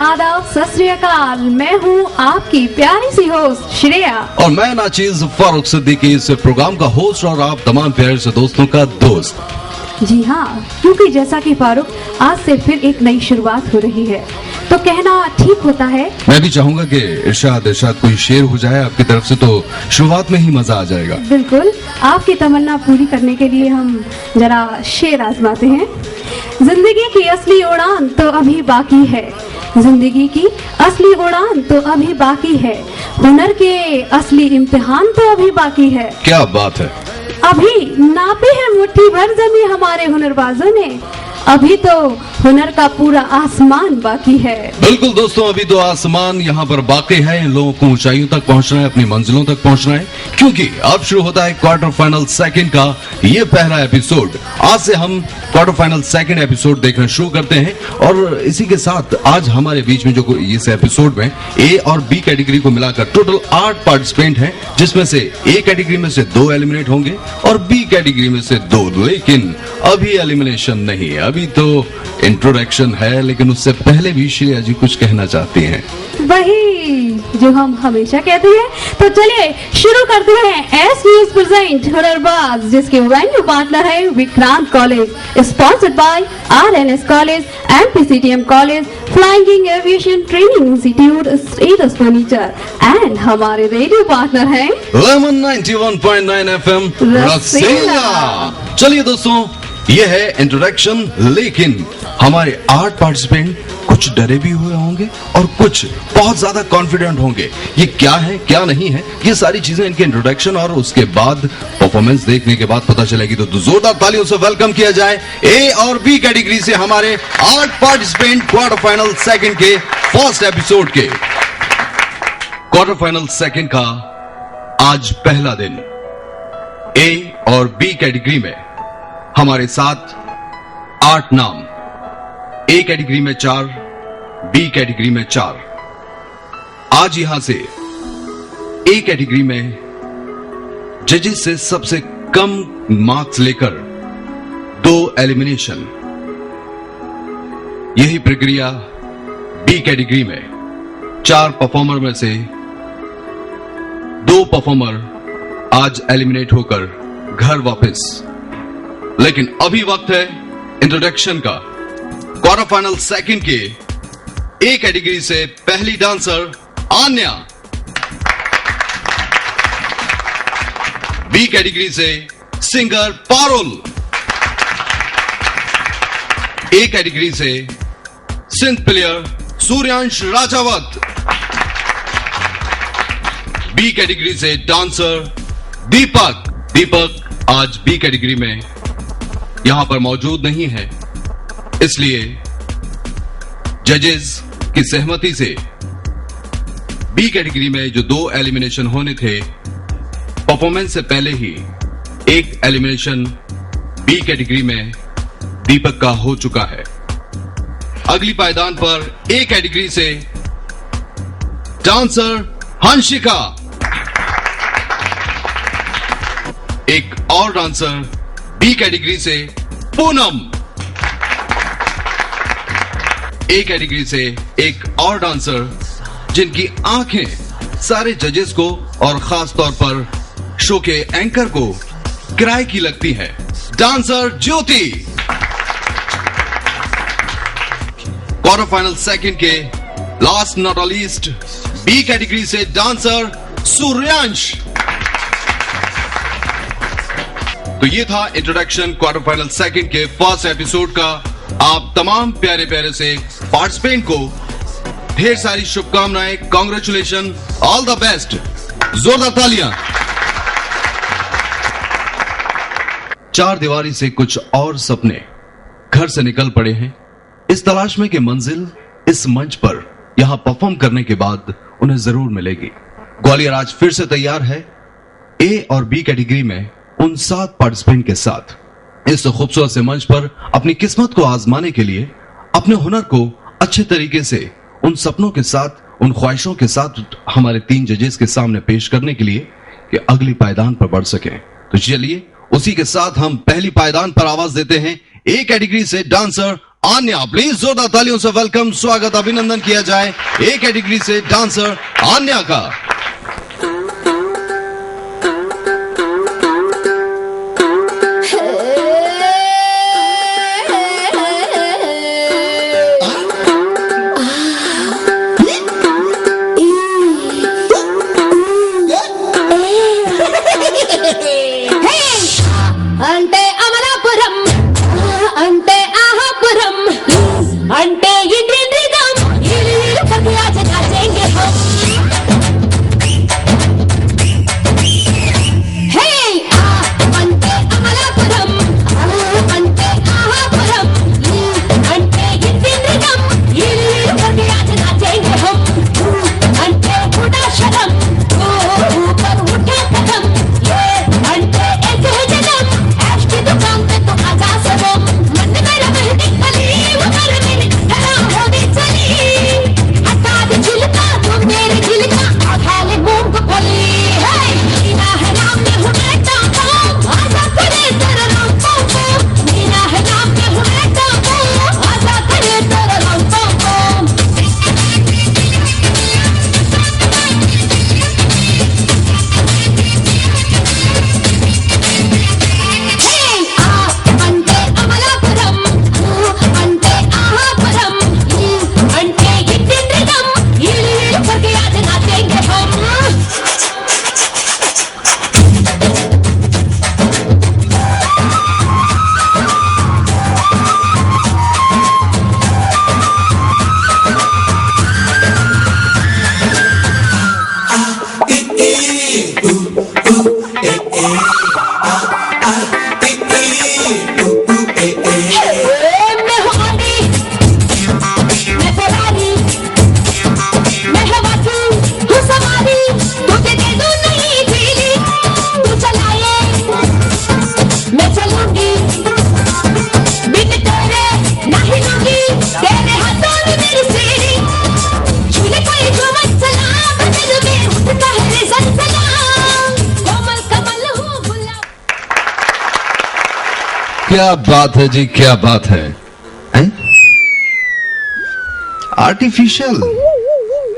आदाब, सत श्री अकाल। मैं हूँ आपकी प्यारी सी होस्ट श्रेया और मैं नाचीज फारूक सिद्दीकी, इस प्रोग्राम का होस्ट और आप तमाम प्यारे से दोस्तों का दोस्त। जी हाँ, क्योंकि जैसा कि फारूक आज से फिर एक नई शुरुआत हो रही है तो कहना ठीक होता है। मैं भी चाहूंगा कि इरशाद कोई शेर हो जाए आपकी तरफ से, तो शुरुआत में ही मजा आ जाएगा। बिल्कुल, आपकी तमन्ना पूरी करने के लिए हम जरा शेर आजमाते हैं। जिंदगी की असली उड़ान तो अभी बाकी है, जिंदगी की असली उड़ान तो अभी बाकी है, हुनर के असली इम्तिहान तो अभी बाकी है। क्या बात है। अभी नापी है मुट्ठी भर जमी हमारे हुनरबाजों ने, अभी तो हुनर का पूरा आसमान बाकी है। बिल्कुल दोस्तों, अभी तो आसमान यहाँ पर बाकी है। इन लोगों को ऊंचाइयों तक पहुँचना है, अपनी मंजिलों तक पहुँचना है, क्योंकि अब शुरू होता है क्वार्टर फाइनल सेकंड का ये पहला एपिसोड। आज से हम क्वार्टर फाइनल सेकंड एपिसोड देखना शुरू करते हैं और इसी के साथ आज हमारे बीच में जो इस एपिसोड में ए और बी कैटेगरी को मिलाकर टोटल 8 पार्टिसिपेंट हैं, जिसमें से ए कैटेगरी में से 2 एलिमिनेट होंगे और बी कैटेगरी में से 2। लेकिन अभी एलिमिनेशन नहीं है, अभी तो इंट्रोडक्शन है। लेकिन उससे पहले भी श्रेया जी कुछ कहना चाहती हैं। वही जो हम हमेशा कहते हैं, तो चलिए शुरू करते हैं। एस न्यूज प्रेजेंट हुनरबाज, जिसके वेन्यू पार्टनर है Vikrant college, sponsored by RNS college, MPCTM college, flying aviation training institute, status furniture and हमारे रेडियो पार्टनर है लेमन 91.9 FM रसीला। चलिए दोस्तों, ये है इंट्रोडक्शन। लेकिन हमारे 8 पार्टिसिपेंट कुछ डरे भी हुए होंगे और कुछ बहुत ज्यादा कॉन्फिडेंट होंगे। ये क्या है क्या नहीं है, ये सारी चीजें इनके इंट्रोडक्शन और उसके बाद परफॉर्मेंस देखने के बाद पता चलेगी। तो जोरदार तालियों से वेलकम किया जाए ए और बी कैटेगरी से हमारे 8 पार्टिसिपेंट क्वार्टर फाइनल सेकंड के फर्स्ट एपिसोड के। क्वार्टर फाइनल सेकंड का आज पहला दिन। ए और बी कैटेगरी में हमारे साथ 8 नाम, ए कैटेगरी में 4, बी कैटेगरी में 4। आज यहां से ए कैटेगरी में जजेस से सबसे कम मार्क्स लेकर 2 एलिमिनेशन। यही प्रक्रिया बी कैटेगरी में 4 परफॉर्मर में से 2 परफॉर्मर आज एलिमिनेट होकर घर वापस। लेकिन अभी वक्त है इंट्रोडक्शन का। क्वार्टर फाइनल सेकंड के ए कैटेगरी से पहली डांसर आन्या, बी कैटेगरी से सिंगर पारुल, ए कैटेगरी से synth player Suryansh Rajawat, B category से डांसर दीपक। दीपक आज बी कैटेगरी में यहां पर मौजूद नहीं है, इसलिए जजेस की सहमति से बी कैटेगरी में जो 2 एलिमिनेशन होने थे, परफॉर्मेंस से पहले ही एक एलिमिनेशन बी कैटेगरी में दीपक का हो चुका है। अगली पायदान पर ए कैटेगरी से डांसर हंसिका, एक और डांसर बी कैटेगरी से पूनम, ए कैटेगरी से एक और डांसर जिनकी आंखें सारे जजेस को और खास तौर पर शो के एंकर को किराए की लगती है, dancer Jyoti. Quarter final second के last not least B category से डांसर सूर्यांश। तो ये था इंट्रोडक्शन क्वार्टर फाइनल सेकंड के फर्स्ट एपिसोड का। आप तमाम प्यारे प्यारे से पार्टिसिपेंट को ढेर सारी शुभकामनाएं, कांग्रेचुलेशन, ऑल द बेस्ट, जोरदार तालियां। 4 दीवारी से कुछ और सपने घर से निकल पड़े हैं, इस तलाश में कि मंजिल इस मंच पर यहां परफॉर्म करने के बाद उन्हें जरूर मिलेगी। ग्वालियर आज फिर से तैयार है ए और बी कैटेगरी में उन 7 पार्टिसिपेंट के साथ इस खूबसूरत से मंच पर अपनी किस्मत को आजमाने के लिए, अपने हुनर को अच्छे तरीके से उन सपनों के साथ, उन ख्वाहिशों के साथ हमारे 3 जजेस के सामने पेश करने के लिए कि अगली पायदान पर बढ़ सके। तो चलिए उसी के साथ हम पहली पायदान पर आवाज देते हैं ए कैटेगरी से डांसर आन्या। प्लीज जोरदार तालियों से वेलकम, स्वागत, अभिनंदन किया जाए ए कैटेगरी से डांसर आन्या का। అంటే అమలాపురం అంటే ఆహాపురం అంటే ఇండియన్ రిథమ్ ఇల్లు పగియాజ నాచేంగే హమ్ హే అంటే అమలాపురం అంటే ఆహాపురం అంటే ఇండియన్ రిథమ్ ఇల్లు పగియాజ నాచేంగే హమ్ అంటే బుడా శరం ऊपर उठे कदम ये అంటే एक है जन्म ऐश की दुकान पे तो आजा सबम मन मेरा महक खली वो कर मेरी तरह होगी चली हटा दे झिलका तो मेरे झिलका आधा ले मूंगफली है मीना है नाम में हूँ मैं टापू आजा करे तेरा नाम पोपो मीना है नाम में हूँ मैं टापू आजा करे तेरा नाम पोपो అంటే అమలాపురం అంటే ఆహాపురం అంటే ఇండియన్ రిథమ్ ఇల్లు పగియాజ నాచేంగే హమ్ मैं हूँ आंधी, मैं फरारी, मैं हवासी, हूँ सवारी, तुझे दे दूँ नई झीली, तू चलाए, मैं चलूंगी, बिन तेरे ना हिलूंगी, तेरे हाथों में मेरी सीढ़ी, झूले कोई जो मसला, बदल में उठता है रे सनसना, कोमल कमल हूँ गुलाब। क्या बात है जी, क्या बात है, आर्टिफिशियल।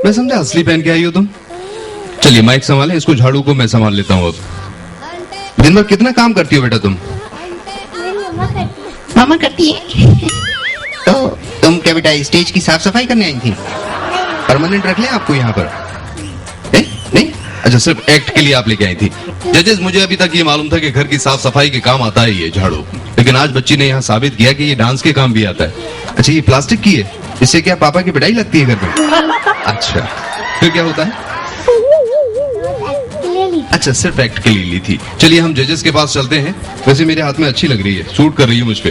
मैं समझा असली पहन के आई हो तुम। चलिए माइक संभाले, इसको झाड़ू को मैं संभाल लेता हूँ। अब दिन भर कितना काम करती हो बेटा तुम? मामा करती है। तो तुम क्या बेटा स्टेज की साफ सफाई करने आई थी? परमानेंट रख लें आपको यहाँ पर? नहीं, अच्छा सिर्फ एक्ट के लिए आप लेके आई थी। जजेस, मुझे अभी तक ये मालूम था कि घर की साफ सफाई के काम आता है ये झाड़ू, लेकिन आज बच्ची ने यहाँ साबित किया कि ये डांस के काम भी आता है। अच्छा, ये प्लास्टिक की है, इससे क्या पापा की पिटाई लगती है घर में? अच्छा, फिर क्या होता है? अच्छा, सिर्फ एक्ट के लिए ली थी। चलिए हम जजेस के पास चलते हैं। वैसे मेरे हाथ में अच्छी लग रही है, सूट कर रही है मुझ पे।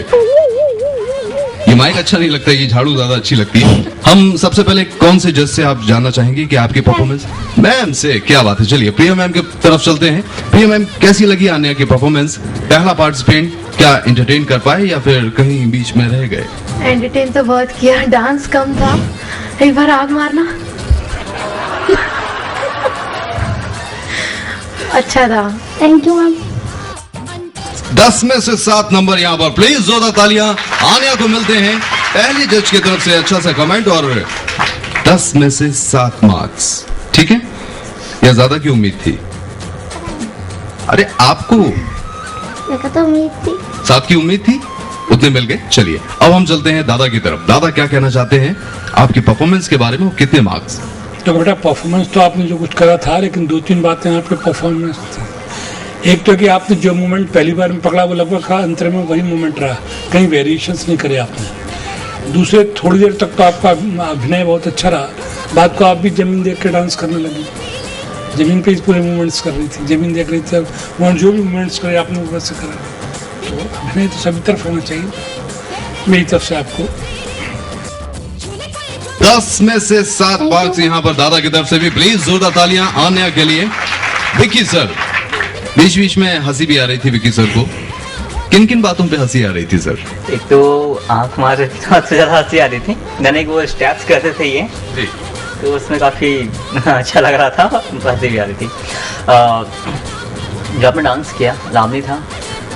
ये माइक अच्छा नहीं लगता, ये झाड़ू ज्यादा अच्छी लगती है। हम सबसे पहले कौन से जज से आप जानना चाहेंगे कि आपकी परफॉर्मेंस? मैम से, क्या बात है। चलिए प्रिया मैम की तरफ चलते हैं। प्रिया मैम, कैसी लगी आन्या की परफॉर्मेंस? पहला पार्टिसिपेंट क्या एंटरटेन कर पाए या फिर कहीं बीच में रह गए? एंटरटेन तो बहुत किया, डांस कम था। एक बार आग मारना। अच्छा था। Thank you ma'am. 10 में से 7 नंबर यहाँ पर। प्लीज जोरदार तालियां आन्या को मिलते हैं पहले जज की तरफ से। अच्छा सा कमेंट और 10 में से 7 मार्क्स। ठीक है, या ज्यादा की उम्मीद थी? अरे आपको तो उम्मीद थी। 7 की उम्मीद थी, उतने मिल गए। चलिए अब हम चलते हैं दादा की तरफ। दादा क्या कहना चाहते हैं आपकी परफॉर्मेंस के बारे में, और कितने मार्क्स? तो बेटा परफॉर्मेंस तो आपने जो कुछ करा था, लेकिन 2-3 बातें आपके परफॉर्मेंस थी। एक तो कि आपने जो मोमेंट पहली बार में पकड़ा वो लगभग अंतर में वही मोमेंट रहा, कहीं वेरिएशंस नहीं करे आपने। दूसरे थोड़ी देर तक तो आपका अभिनय बहुत अच्छा रहा, बाद को आप भी जमीन देख के डांस करने लगी, जमीन पे ही पूरे मूवमेंट्स कर रही थी, जमीन देख रही थी, वहाँ जो भी मूवमेंट्स करे आपने वो वैसे करा। तो अभिनय तो सभी तरफ होना चाहिए, मेरी तरफ से आपको 10 में से 7 मार्क्स यहाँ पर दादा की तरफ से भी। प्लीज जोरदार तालियां आन्या के लिए। विक्की सर, बीच बीच में हंसी भी आ रही थी विक्की सर को, किन किन बातों पे हंसी आ रही थी सर? एक तो आंख मार रही थी, सबसे ज्यादा हंसी आ रही थी। गाने के वो स्टेप्स करते थे ये, तो उसमें काफी अच्छा लग रहा था, हंसी भी आ रही थी। जब आपने डांस किया लावनी था,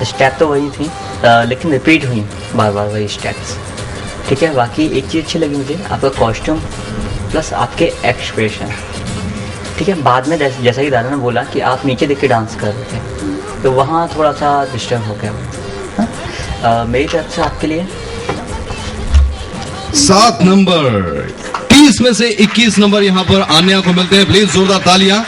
स्टेप तो वही थी, लेकिन रिपीट हुई बार बार वही स्टेप्स, ठीक है, बाकी एक चीज़ अच्छी लगी मुझे, आपका कॉस्ट्यूम प्लस आपके एक्सप्रेशन। ठीक है, बाद में जैसा कि दादा ने बोला कि आप नीचे देख के डांस कर रहे थे, तो वहाँ थोड़ा सा डिस्टर्ब हो गया। हाँ? मेरी तरफ से आपके लिए 7 नंबर, 30 में से 21 नंबर यहाँ पर आन्या को मिलते हैं। प्लीज जोरदार तालियां।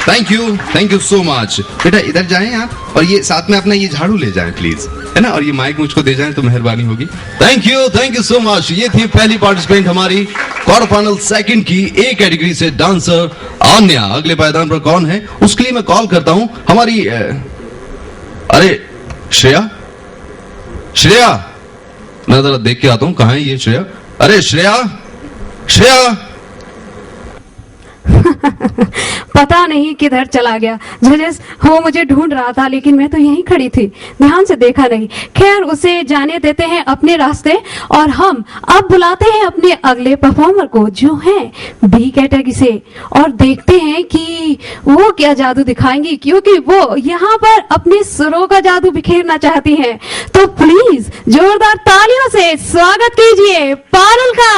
Thank you so much. बेटा इधर जाएं आप, और ये साथ में अपना ये झाड़ू ले जाएं प्लीज, है ना, और ये माइक मुझको दे जाएं तो मेहरबानी होगी। Thank you so much. ये थी पहली पार्टिसिपेंट हमारी क्वार्टर फाइनल सेकंड की ए कैटेगरी से डांसर आन्या। अगले पायदान पर कौन है उसके लिए मैं कॉल करता हूं हमारी अरे श्रेया, मैं जरा देख के आता हूं कहां है ये श्रेया। अरे श्रेया पता नहीं किधर चला गया। जजेस वो मुझे ढूंढ रहा था, लेकिन मैं तो यहीं खड़ी थी, ध्यान से देखा नहीं। खैर, उसे जाने देते हैं अपने रास्ते, और हम अब बुलाते हैं अपने अगले परफॉर्मर को जो है बी कैटेगरी से, और देखते हैं कि वो क्या जादू दिखाएंगी, क्योंकि वो यहाँ पर अपने सुरों का जादू बिखेरना चाहती हैं। तो प्लीज जोरदार तालियों से स्वागत कीजिए पारुल का।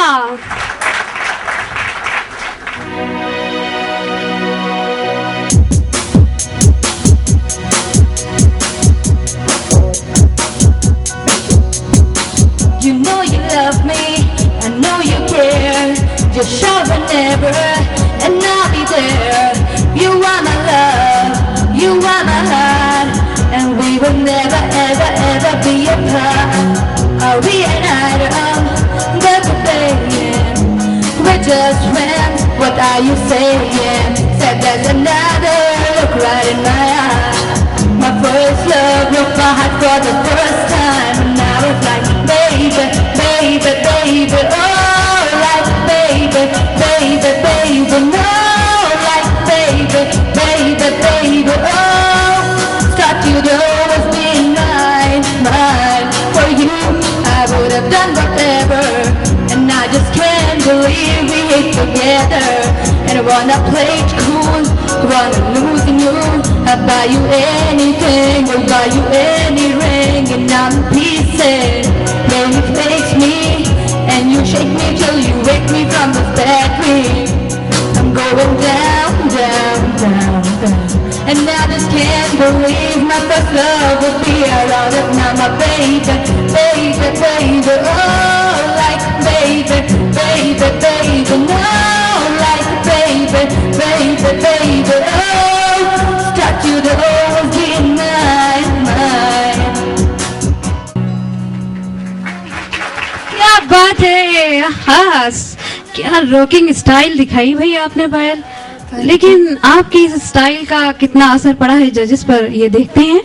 You know you love me, I know you care. Just show whenever, and I'll be there. You are my love, you are my heart, and we will never, ever, ever be apart. Are we an item that we're playing? We're just friends, what are you saying? Said there's another look right in my eye. My first love broke my heart for the first time, and now it's like baby, baby, baby, oh, like baby, baby, baby, no, like baby, baby, baby, oh, start you to always be mine, mine. For you, I would have done whatever, and I just can't believe we hate together. And I wanna play it cool, wanna lose you. I'll buy you anything, I'll buy you any ring, and I'm in pieces. Then you face me, and you shake me till you wake me from this bad dream. I'm going down, down, down, down, and I just can't believe my first love will be around it now, my baby, baby, baby, oh, like baby, baby, baby, no, like baby, baby, baby, oh, start you to always be mine, mine. क्या बात है, खास क्या rocking style दिखाई भाई आपने पायल। लेकिन आपकी इस स्टाइल का कितना असर पड़ा है जजेस पर, ये देखते हैं।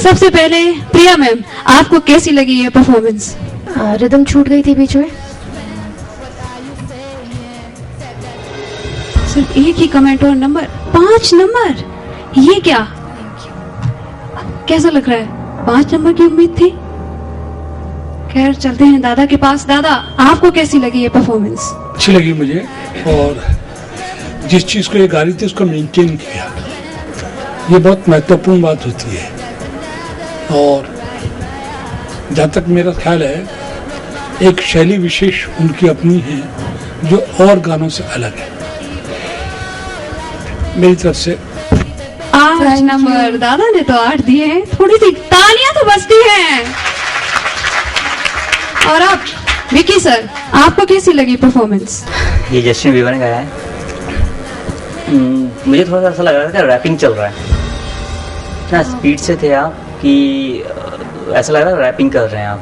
सबसे पहले प्रिया मैम, आपको कैसी लगी ये परफॉर्मेंस? रिदम छूट गई थी बीच में। सिर्फ एक ही कमेंट और नंबर 5 नंबर, ये क्या, कैसा लग रहा है? 5 नंबर की उम्मीद थी। खैर, चलते हैं दादा के पास। दादा, आपको कैसी लगी ये परफॉर्मेंस? अच्छी लगी मुझे, और जिस चीज़ को ये गा रही थी उसको मेंटेन किया, ये बहुत महत्वपूर्ण बात होती है। और जहाँ तक मेरा ख्याल है, एक शैली विशेष उनकी अपनी है जो और गानों से अलग है। मेरी तरफ से 8 नंबर। दादा ने तो 8 दिए हैं, थोड़ी सी तालियां तो बजती हैं। और अब विकी सर, आपको कैसी लगी परफॉर्मेंस? ये जस्टिन बीबर ने गाया है। मुझे थोड़ा सा ऐसा लग रहा था रैपिंग चल रहा है, इतना स्पीड से थे आप कि ऐसा लग रहा है रैपिंग कर रहे हैं आप।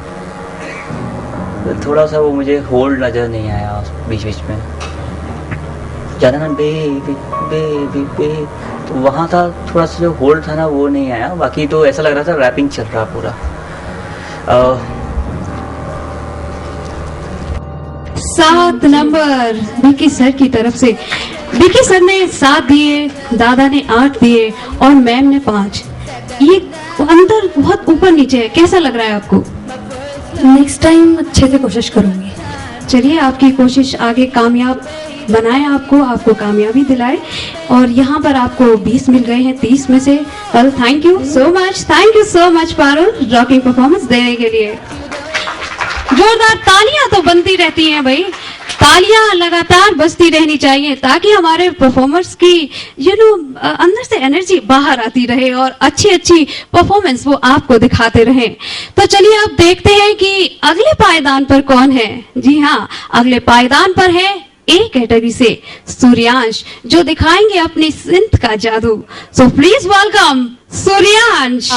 थोड़ा सा वो मुझे होल्ड नजर नहीं आया बीच बीच में, ज़्यादा ना बेबी बेबी बेबी, तो वहाँ था थोड़ा सा जो होल्ड था ना वो नहीं आया। बाकी तो ऐसा लग रहा था रैपिंग चल रहा पूरा। 7 नंबर विकी सर की तरफ से। विकी सर ने 7 दिए, दादा ने 8 दिए और मैम ने 5। ये अंतर बहुत ऊपर नीचे है, कैसा लग रहा है आपको? नेक्स्ट टाइम अच्छे से कोशिश करूंगी। चलिए, आपकी कोशिश आगे कामयाब बनाए, आपको कामयाबी दिलाए। और यहाँ पर आपको 20 मिल गए हैं 30 में से। Well, thank you so much Parul, rocking performance देने के लिए। जोरदार तालियां तो बनती रहती हैं भाई, तालियां लगातार बजती रहनी चाहिए ताकि हमारे परफॉर्मर्स की अंदर से एनर्जी बाहर आती रहे और अच्छी अच्छी परफॉर्मेंस वो आपको दिखाते रहे। तो चलिए अब देखते हैं कि अगले पायदान पर कौन है। जी हाँ, अगले पायदान पर है ए कैटेगरी से सूर्यांश, जो दिखाएंगे अपनी सिंथ का जादू। So please welcome Suryansh.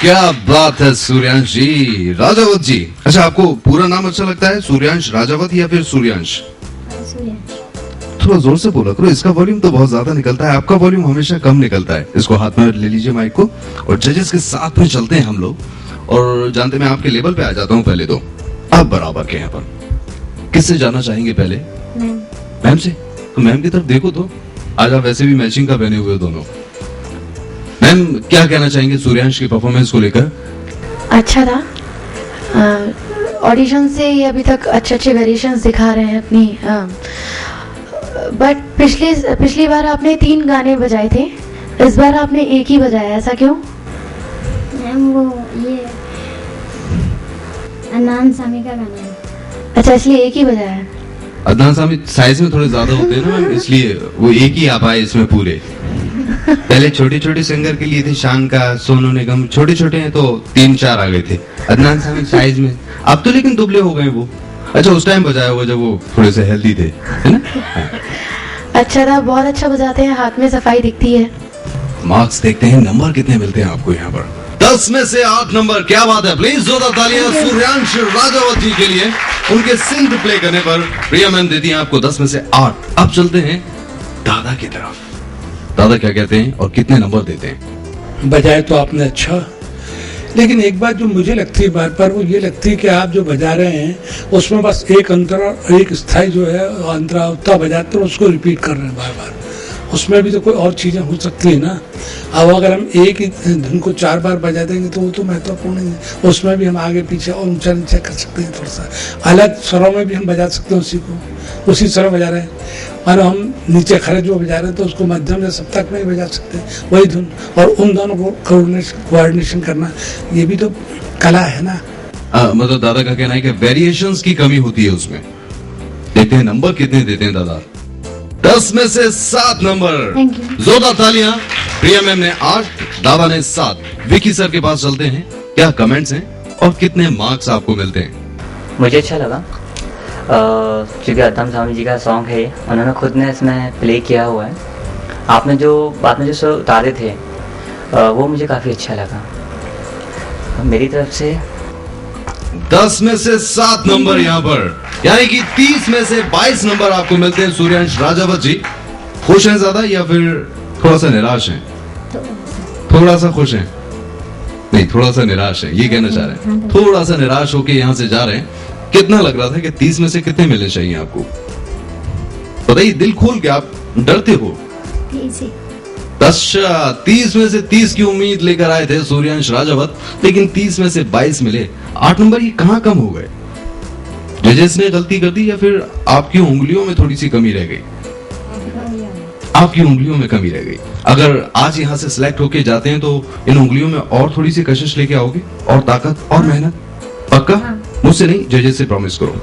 क्या बात है सूर्यांश जी, राजावत जी। अच्छा, आपको पूरा नाम अच्छा लगता है, सूर्यांश राजावत या फिर सूर्यांश? थोड़ा जोर से बोला करो, इसका वॉल्यूम तो बहुत ज्यादा निकलता है, आपका वॉल्यूम हमेशा कम निकलता है। इसको हाथ में ले लीजिए माइक को, और जजेस के साथ में चलते हैं हम लोग। और जानते मैं आपके लेवल पे आ जाता हूँ पहले तो। आप बराबर के यहाँ पर किससे जाना चाहेंगे पहले? मैम से। तो मैम की तरफ देखो तो, आज आप वैसे भी मैचिंग का पहने हुए हो दोनों। मैम क्या कहना चाहेंगे सूर्यांश की परफॉर्मेंस को लेकर? अच्छा था, ऑडिशन से ये अभी तक अच्छे अच्छे वेरिएशंस दिखा रहे हैं अपनी। बट पिछली बार आपने 3 गाने बजाए थे, इस बार आपने एक ही बजाया, ऐसा क्यों? मैम वो ये अदनान सामी का गाना है। अच्छा, इसलिए एक ही बजाया है। अदनान सामी साइज में थोड़े ज्यादा होते हैं ना मैम, इसलिए वो एक ही आ पाए इसमें पूरे। पहले छोटे छोटे सिंगर के लिए थे, शान का, सोनू निगम, छोटे छोटे हैं तो 3-4 आ गए थे। अदनान सामी साइज में, अब तो लेकिन दुबले हो गए वो। अच्छा, उस टाइम बजाया हुआ जब वो थोड़े से हेल्दी थे, है ना? अच्छा था, बहुत अच्छा बजाते हैं, हाथ में सफाई दिखती है। मार्क्स देखते हैं, नंबर कितने मिलते हैं आपको यहाँ पर? 10 में से 8 नंबर, क्या बात है। प्लीज जोरदार तालियां सूर्यांश राजावत जी के लिए, उनके सिंध प्ले करने पर। प्रिया मैम देती हैं आपको 10 में से 8। अब चलते हैं दादा की तरफ। दादा क्या कहते हैं और कितने नंबर देते हैं? बजाए तो आपने अच्छा, लेकिन एक बात जो मुझे लगती है बार बार, वो ये लगती है कि आप जो बजा रहे हैं उसमें बस एक अंतरा, एक स्थाई जो है अंतरा उतना बजाते हैं, उसको रिपीट कर रहे हैं बार बार। उसमें भी तो कोई और चीज़ें हो सकती है ना। अब अगर हम एक ही धुन को 4 बार बजा देंगे तो वो तो महत्वपूर्ण नहीं है। उसमें भी हम आगे पीछे और ऊंचा नीचा कर सकते हैं, थोड़ा सा अलग स्वरों में भी हम बजा सकते हैं। उसी स्वर बजा रहे हैं, मानो हम नीचे खड़े जो बजा रहे हैं तो उसको मध्यम या सप्तक में ही बजा सकते हैं वही धुन, और उन दोनों को कोऑर्डिनेशन करना, ये भी तो कला है ना। मतलब दादा का कहना है कि वेरिएशंस की कमी होती है उसमें। देखते हैं नंबर कितने देते हैं दादा। 10 में से 7 नंबर। Thank you. जोरदार तालियां। प्रिया मैम ने 8, दादा ने 7। विकी सर के पास चलते हैं, क्या कमेंट्स हैं और कितने मार्क्स आपको मिलते हैं? मुझे अच्छा लगा, क्योंकि अदनान सामी जी का सॉन्ग है, उन्होंने खुद ने इसमें प्ले किया हुआ है। आपने जो बाद में जो स्वर उतारे थे वो मुझे काफ़ी अच्छा लगा। मेरी तरफ से 10 में से 7 नंबर यहाँ पर, यानी कि 30 में से 22 नंबर आपको मिलते हैं सूर्यांश राजावत जी। खुश हैं ज्यादा या फिर थोड़ा सा निराश हैं? थोड़ा सा खुश हैं, नहीं थोड़ा सा निराश है, ये कहना चाह रहे हैं। थोड़ा सा निराश होके यहाँ से जा रहे हैं। कितना लग रहा था कि 30 में से कितने मिलने चाहिए आपको? बताइए दिल खोल के, आप डरते हो? 30 में से 30 की उम्मीद लेकर आए थे सूर्यांश राजावत, लेकिन 30 में से 22 मिले। 8 नंबर ये कहाँ कम हो गए? जजेस ने गलती कर दी या फिर आपकी उंगलियों में थोड़ी सी कमी रह गई? आपकी उंगलियों में कमी रह गई। अगर आज यहाँ से सिलेक्ट होके जाते हैं तो इन उंगलियों में और थोड़ी सी कशिश लेके आओगे, और ताकत और मेहनत? पक्का? मुझसे नहीं, जजेस से प्रॉमिस करो।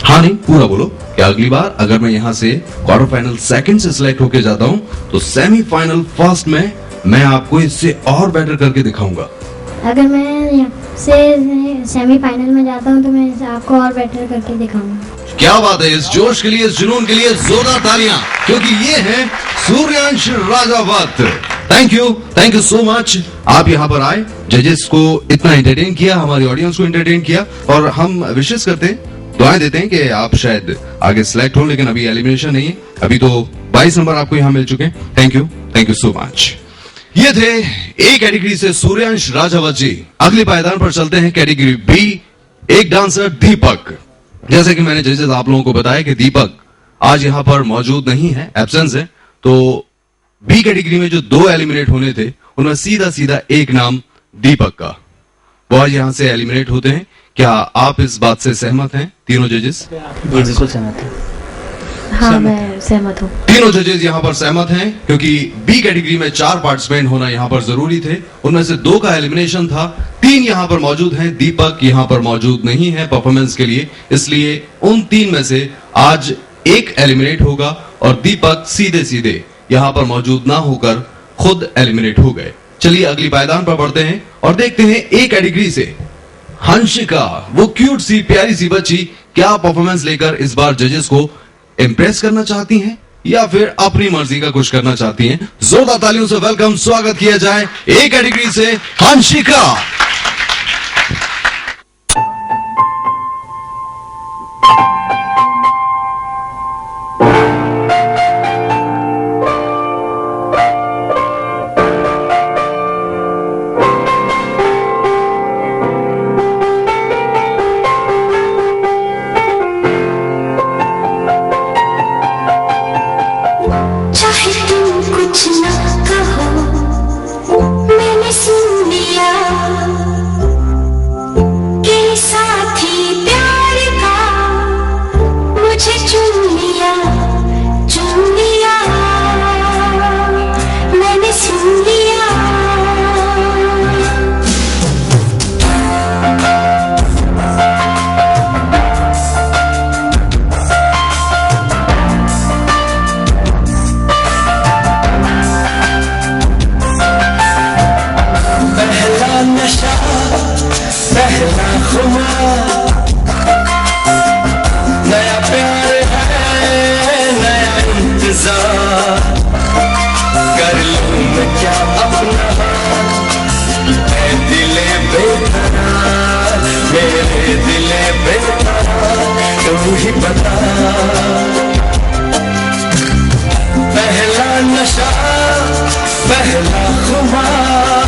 हाँ नहीं, पूरा बोलो कि अगली बार अगर मैं यहाँ से क्वार्टर फाइनल सेकंड से सिलेक्ट होके जाता हूँ तो सेमीफाइनल फर्स्ट में मैं आपको इससे और बेटर करके दिखाऊंगा। अगर मैं यहाँ से सेमीफाइनल में जाता हूँ तो मैं इसे आपको और बेटर करके दिखाऊंगा। क्या बात है। इस जोश के लिए, इस जुनून के लिए जोरदार तालियां, क्योंकि ये है Suryansh Rajawat. Thank you so much. आप यहाँ पर आए, जजेस को इतना एंटरटेन किया, हमारी ऑडियंस को एंटरटेन किया, और हम विशेष करते हैं, दुआएं देते हैं कि आप शायद आगे सिलेक्ट हो, लेकिन अभी एलिमिनेशन नहीं है। अभी तो 22 नंबर आपको यहाँ मिल चुके हैं। Thank you so much. ये थे ए कैटेगरी से सूर्यांश राजावत जी। अगले पायदान पर चलते हैं, कैटेगरी बी, एक डांसर दीपक। जैसे कि मैंने जजेस आप लोगों को बताया कि दीपक आज यहां पर मौजूद नहीं है, एब्सेंस है, तो बी कैटेगरी में जो 2 एलिमिनेट होने थे उनमें सीधा एक नाम दीपक का, वो आज यहां से एलिमिनेट होते हैं। क्या आप इस बात से सहमत हैं तीनों जजेस? बिल्कुल सहमत है। हाँ, मैं सहमत हूँ। तीनों जजेस यहाँ पर सहमत हैं, क्योंकि बी कैटेगरी में 4 पार्टिसिपेंट होना यहाँ पर जरूरी थे। उनमें से 2 का एलिमिनेशन था, 3 यहाँ पर मौजूद हैं। दीपक यहाँ पर मौजूद नहीं है परफॉर्मेंस के लिए, इसलिए उन 3 में से आज एक एलिमिनेट होगा, और दीपक सीधे यहाँ पर मौजूद ना होकर खुद एलिमिनेट हो गए। चलिए अगली पायदान पर बढ़ते हैं और देखते हैं ए कैटेगरी से हंसिका, वो क्यूट सी प्यारी सी बच्ची क्या परफॉर्मेंस लेकर इस बार जजेस को इम्प्रेस करना चाहती हैं या फिर अपनी मर्जी का कुछ करना चाहती हैं, जोरदार तालियों से वेलकम, स्वागत किया जाए ए कैटेगरी से हंसिका। चाहे तुम कुछ ना कहो, मैंने सुन लिया कि साथी प्यार का मुझे चुन लिया, मैंने सुन लिया। पहला नशा, पहला खुमार, नया प्यार है, नया इंतजार, कर लूं मैं क्या अपना हाल, मैं दिले बेकरार, मेरे दिले बेकरार, तू ही बता। पहला नशा, पहला खुमार।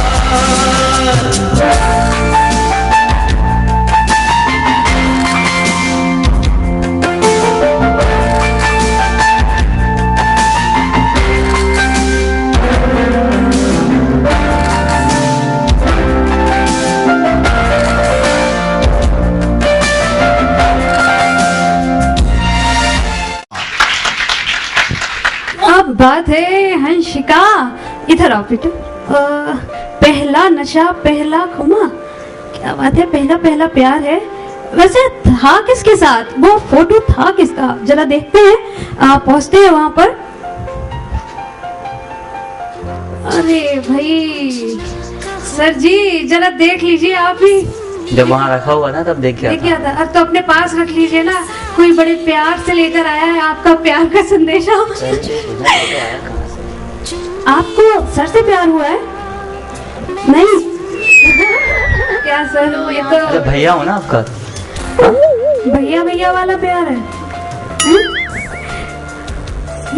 अब बात है हंसिका, इधर आओ बेटा। पहला नशा पहला खुमा, क्या बात है, पहला पहला प्यार है। वैसे था किसके साथ, वो फोटो था किसका, जरा देखते हैं, आप पहुंचते हैं वहां पर। अरे भाई सर जी जरा देख लीजिए आप भी। जब वहाँ रखा हुआ था तब देख क्या था, अब तो अपने पास रख लीजिए ना, कोई बड़े प्यार से लेकर आया है आपका प्यार का संदेशा। आपको सर से प्यार हुआ है? नहीं क्या सर, ये तो भैया हो ना आपका, भैया भैया वाला प्यार है।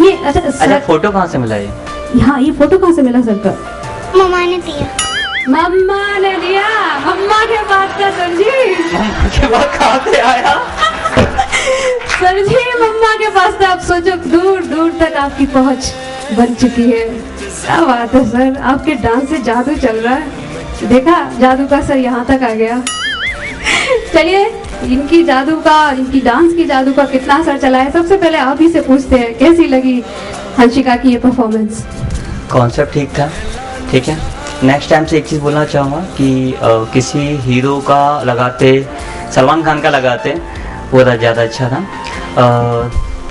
ये अच्छा फोटो कहाँ से मिला ये? हाँ ये फोटो कहाँ से मिला सर का? मम्मा ने दिया। मम्मा ने दिया, मम्मा के पास का सर जी। मम्मा के पास कहाँ से आया? सर जी मम्मा के पास था, आप सोचो दूर दूर तक आपकी पहुंच बन चुकी है। क्या बात है सर, आपके डांस से जादू चल रहा है, देखा जादू का सर यहाँ तक आ गया। चलिए इनकी जादू का, इनकी डांस की जादू का कितना असर चला है, सबसे पहले आप ही से पूछते हैं कैसी लगी हंसिका की ये परफॉर्मेंस। कॉन्सेप्ट ठीक था, ठीक है। नेक्स्ट टाइम से एक चीज़ बोलना चाहूँगा कि किसी हीरो का लगाते, सलमान खान का लगाते, वो ज़्यादा अच्छा था।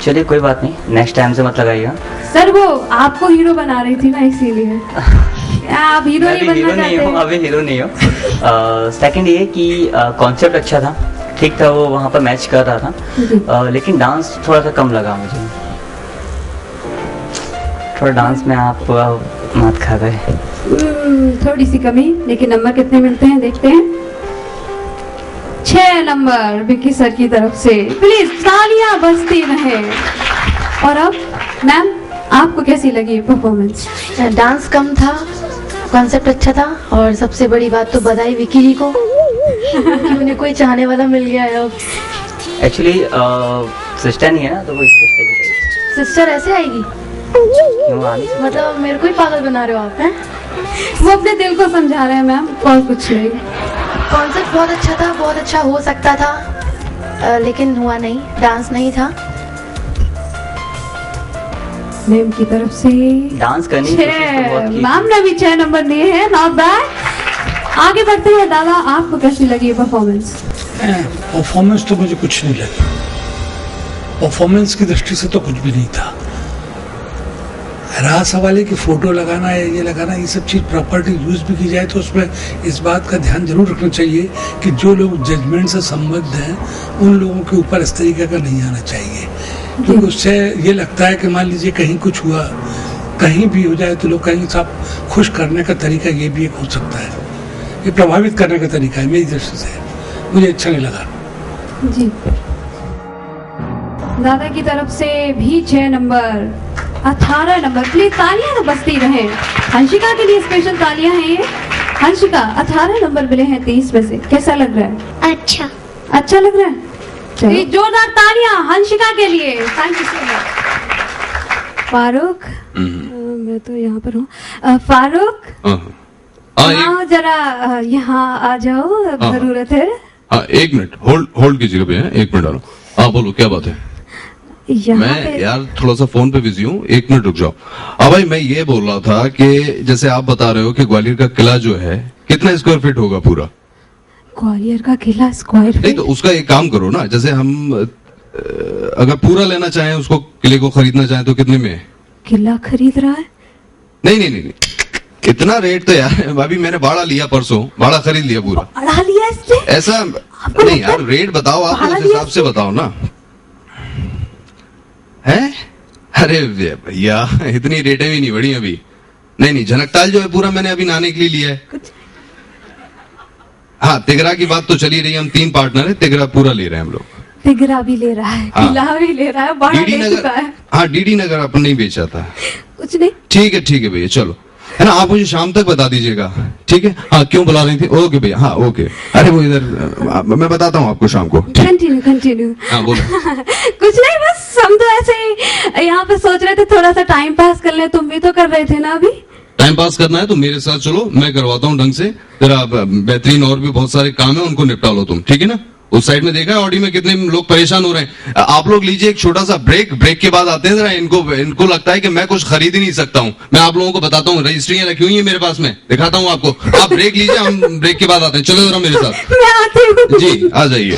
चलिए कोई बात नहीं, नेक्स्ट टाइम से मत लगाइएगा। सर वो आपको हीरो बना रही थी ना, इसीलिए आप हीरो नहीं बनना चाहते हैं? अभी हीरो नहीं हो। सेकंड ये कि कॉन्सेप्ट अच्छा था, ठीक था, वो वहाँ पर मैच कर रहा था, लेकिन डांस थोड़ा सा कम लगा मुझे, थोड़ा डांस में आप मात खा गए। थोड़ी सी कमी, लेकिन नंबर कितने मिलते हैं देखते हैं। 6 नंबर विक्की सर की तरफ से, प्लीज तालियां बजती रहे। और अब मैम आपको कैसी लगी परफॉर्मेंस? डांस कम था, कॉन्सेप्ट अच्छा था, और सबसे बड़ी बात तो बधाई विक्की जी को कि उन्हें कोई चाहने वाला मिल गया है। अब एक्चुअली सिस्टर नहीं है ना, तो वो सिस्टर ऐसे आएगी? मतलब मेरे को ही पागल बना रहे हो आप, हैं? वो अपने दिल को समझा रहे हैं मैम, और कुछ नहीं। कॉन्सेप्ट बहुत अच्छा था, बहुत अच्छा हो सकता था, लेकिन हुआ नहीं, डांस नहीं था। मैम की तरफ से डांस करनी मैम ने भी 6 नंबर दिए हैं, नॉट बैड। आगे बढ़ते हैं दादा, आपको कैसी लगी परफॉर्मेंस? परफॉर्मेंस तो मुझे कुछ नहीं लगी, परफॉर्मेंस की दृष्टि से तो कुछ भी नहीं था। रहा सवाल है कि फोटो लगाना है, ये लगाना, ये सब चीज़ प्रॉपर्टी यूज भी की जाए तो उसमें इस बात का ध्यान जरूर रखना चाहिए कि जो लोग जजमेंट से संबद्ध हैं उन लोगों के ऊपर इस तरीके का नहीं आना चाहिए। क्योंकि उससे ये लगता है कि मान लीजिए कहीं कुछ हुआ, कहीं भी हो जाए तो लोग कहेंगे साहब खुश करने का तरीका ये भी एक हो सकता है, ये प्रभावित करने का तरीका है मेरी दृष्टि से, मुझे अच्छा नहीं लगा। जी दादा की तरफ से भी 6 नंबर 18 नंबर के लिए तालियां तो बजती रहे। हंसिका के लिए स्पेशल तालियां हैं ये। हंसिका 18 नंबर मिले हैं 30 में से, कैसा लग रहा है? अच्छा। अच्छा लग रहा है? चलिए जोरदार तालियां हंसिका के लिए। Thank you so much. Farooq, मैं तो यहाँ पर हूँ। फारूक हाँ जरा यहाँ आ जाओ, जरूरत है। हाँ 1 मिनट होल्ड कीजिएगा भैया, 1 मिनट आ रहा हूँ। हाँ बोलो क्या बात है? मैं यार थोड़ा सा फोन पे बिजी हूँ, 1 मिनट रुक जाओ। अब भाई मैं ये बोल रहा था कि जैसे आप बता रहे हो कि ग्वालियर का किला जो है कितना स्क्वायर फीट होगा पूरा? ग्वालियर का किला स्क्वायर नहीं तो उसका एक काम करो ना, जैसे हम अगर पूरा लेना चाहें, उसको किले को खरीदना चाहें तो कितने में? किला खरीद रहा है? नहीं इतना रेट तो यार भाभी मैंने भाड़ा लिया परसों, भाड़ा खरीद लिया पूरा। भाड़ा लिया इससे? ऐसा नहीं यार, रेट बताओ आप, उस हिसाब से बताओ ना। है अरे भैया इतनी रेटें भी नहीं बढ़ी अभी। नहीं झनकताल जो है पूरा मैंने अभी नाने के लिए लिया है। हाँ तिगरा की बात तो चली रही है, हम 3 पार्टनर है, तिगरा पूरा ले रहे हैं हम लोग। तिगरा भी ले रहा है, हाँ। किला भी ले रहा है, बड़ा ले चुका है। हाँ डीडी नगर अपन नहीं बेचा था। कुछ नहीं, ठीक है भैया चलो, है ना, आप मुझे शाम तक बता दीजिएगा, ठीक है? हाँ क्यों बुला रही थी? ओके भैया, हाँ ओके। अरे वो इधर मैं बताता हूँ आपको शाम को। कंटिन्यू। हाँ बोलो। कुछ नहीं, बस हम तो ऐसे ही यहाँ पे सोच रहे थे थोड़ा सा टाइम पास कर ले। तुम भी तो कर रहे थे ना अभी? टाइम पास करना है तो मेरे साथ चलो, मैं करवाता हूँ ढंग से। तेरा बेहतरीन और भी बहुत सारे काम है, उनको निपटा लो तुम, ठीक है ना? उस साइड में देखा है ऑडी में कितने लोग परेशान हो रहे हैं। आप लोग लीजिए एक छोटा सा ब्रेक के बाद आते हैं। जरा इनको लगता है कि मैं कुछ खरीद ही नहीं सकता हूँ। मैं आप लोगों को बताता हूँ, रजिस्ट्रियां रखी हुई है मेरे पास में, दिखाता हूँ आपको। आप ब्रेक लीजिए, हम ब्रेक के बाद आते हैं। चलो जरा मेरे साथ। मैं आती हूँ। जी आ जाइए।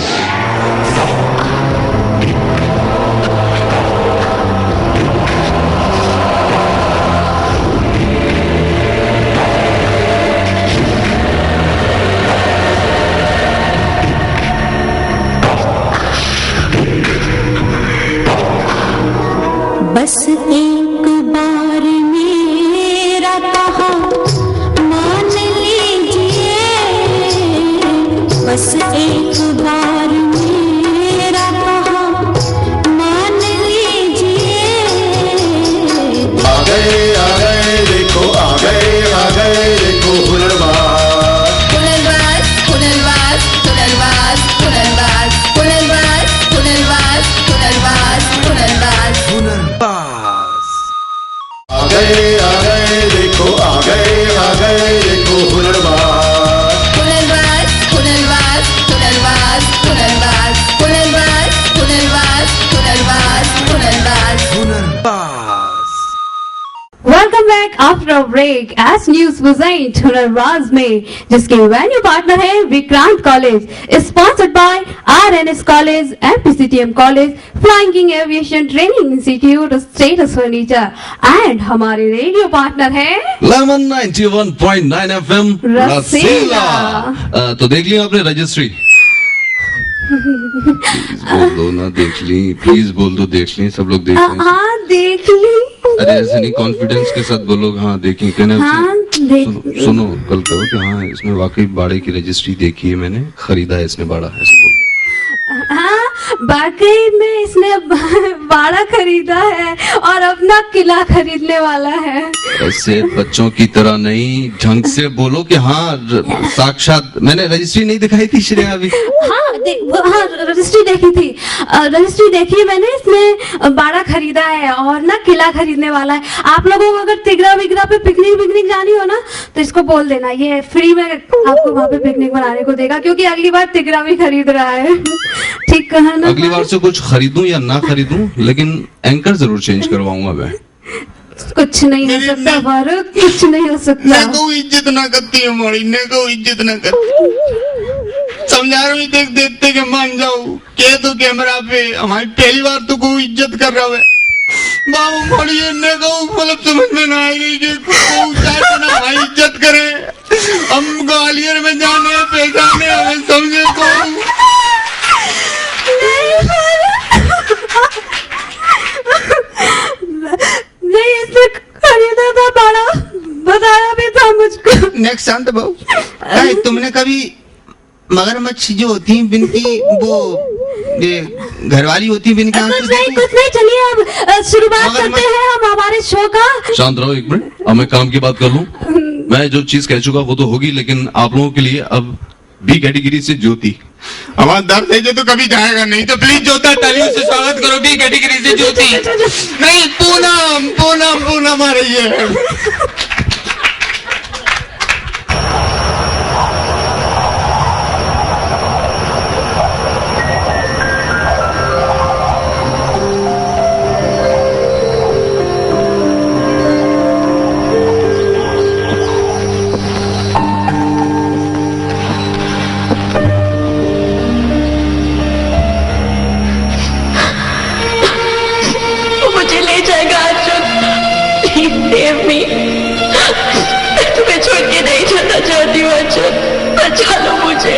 बस एक बार मेरा कहा मान लीजिए, बस एक बार मेरा कहा मान लीजिए। आ गए देखो, आ गए देखो हुनरबाज। हुनरबाज हुनरबाज हुनरबाज हुनरबाज हुनरबाज हुनरबाज हुनरबाज हुनरबाज हुनरबाज आ गए देखो, आ गए देखो Hunarbaaz. Hunarbaaz Hunarbaaz Hunarbaaz Hunarbaaz Hunarbaaz Hunarbaaz Hunarbaaz Hunarbaaz Hunarbaaz. Welcome back after a break S news present Hunarbaaz में, जिसके वेन्यू पार्टनर है Vikrant college, sponsored by RNS college, MPCTM college, flying king aviation training institute, status furniture, and हमारे रेडियो पार्टनर है लेमन 91.9 FM रसीला। तो देख लिया आपने रजिस्ट्री? बोल दो ना देख ली, प्लीज बोल दो देख ली, सब लोग देख लें। हाँ देख ली। अरे ऐसे नहीं, कॉन्फिडेंस के साथ बोलो। हाँ देखी कहने हाँ, सुनो कल कहो कि हाँ इसमें वाकई बाड़े की रजिस्ट्री देखी है मैंने, खरीदा है इसने बाड़ा, ऐसे बोलो। हाँ वाकई में इसने बाड़ा खरीदा है और अपना किला खरीदने वाला है। ऐसे बच्चों की तरह नहीं, ढंग से बोलो कि हाँ साक्षात मैंने रजिस्ट्री नहीं दिखाई थी श्रेया अभी? हाँ रजिस्ट्री देखी थी, रजिस्ट्री देखी है मैंने, इसने बाड़ा खरीदा है और ना किला खरीदने वाला है। आप लोगों को अगर तिगरा विगरा पे पिकनिक जानी हो ना तो इसको बोल देना, ये फ्री में आपको वहाँ पे पिकनिक बनाने को देगा, क्योंकि अगली बार तिगरा भी खरीद रहा है। ठीक कहा ना? अगली बार से कुछ खरीदूं या ना खरीदूं, लेकिन एंकर जरूर चेंज करवाऊंगा मैं। कुछ नहीं हो सकता फारूक, कुछ नहीं हो सकता। मैं को इज्जत ना करती है मोड़ी, ने को इज्जत ना करती। समझा रहा हूँ, देख देखते के मान जाओ के तो कैमरा पे हमारी पहली बार तो को इज्जत कर रहा है बाबू मोड़ी, ने को मतलब समझ में ना आएगी कि को चाहे ना हमारी इज्जत करे। हम ग्वालियर में जाने पहचाने हमें समझे को एक शांत भाऊ, अरे तुमने कभी मगरमच्छ जो होती हैं जिनकी वो ये घरवाली होती है जिनकी आंखें कुछ नहीं देखी? कुछ नहीं, चलिए अब शुरुआत मगर करते हैं हम हमारे शो का। शांत रहो एक मिनट, अब मैं काम की बात कर लूं। मैं जो चीज कह चुका वो तो होगी, लेकिन आप लोगों के लिए अब बी कैटेगरी से ज्योति। हमारा दर्द है जो तो कभी जाएगा नहीं, तो प्लीज जोता तालियों से स्वागत करो बी कैटेगरी से ज्योति। नहीं, पूनम पूनम पूनम आ रही है। मुझे ले जाएगा अर्जुन, प्लीज सेव मी। तुम्हें छोड़ के नहीं जाना चाहती हूँ अर्जुन, बचा लो मुझे,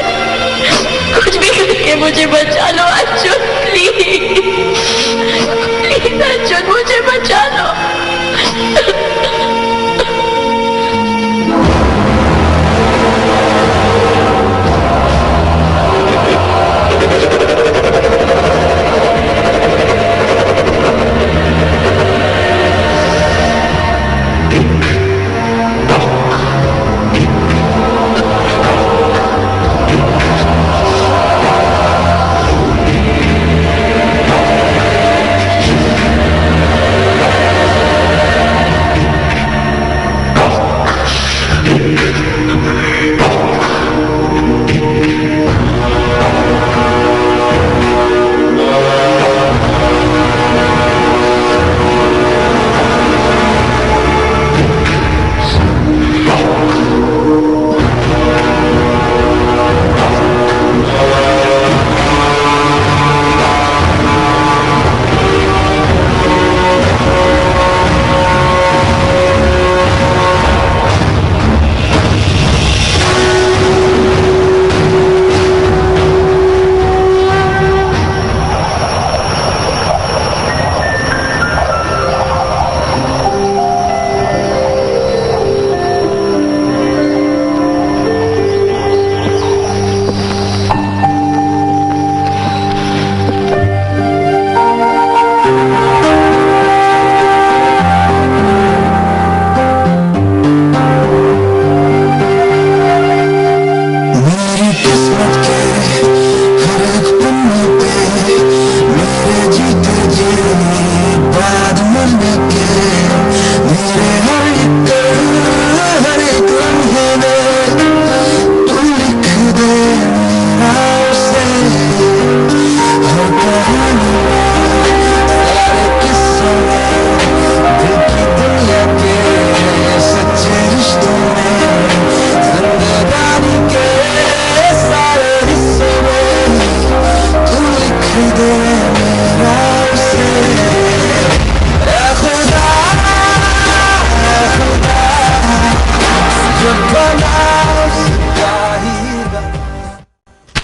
कुछ भी करके मुझे बचा लो अर्जुन, प्लीज प्लीज अर्जुन मुझे बचा लो।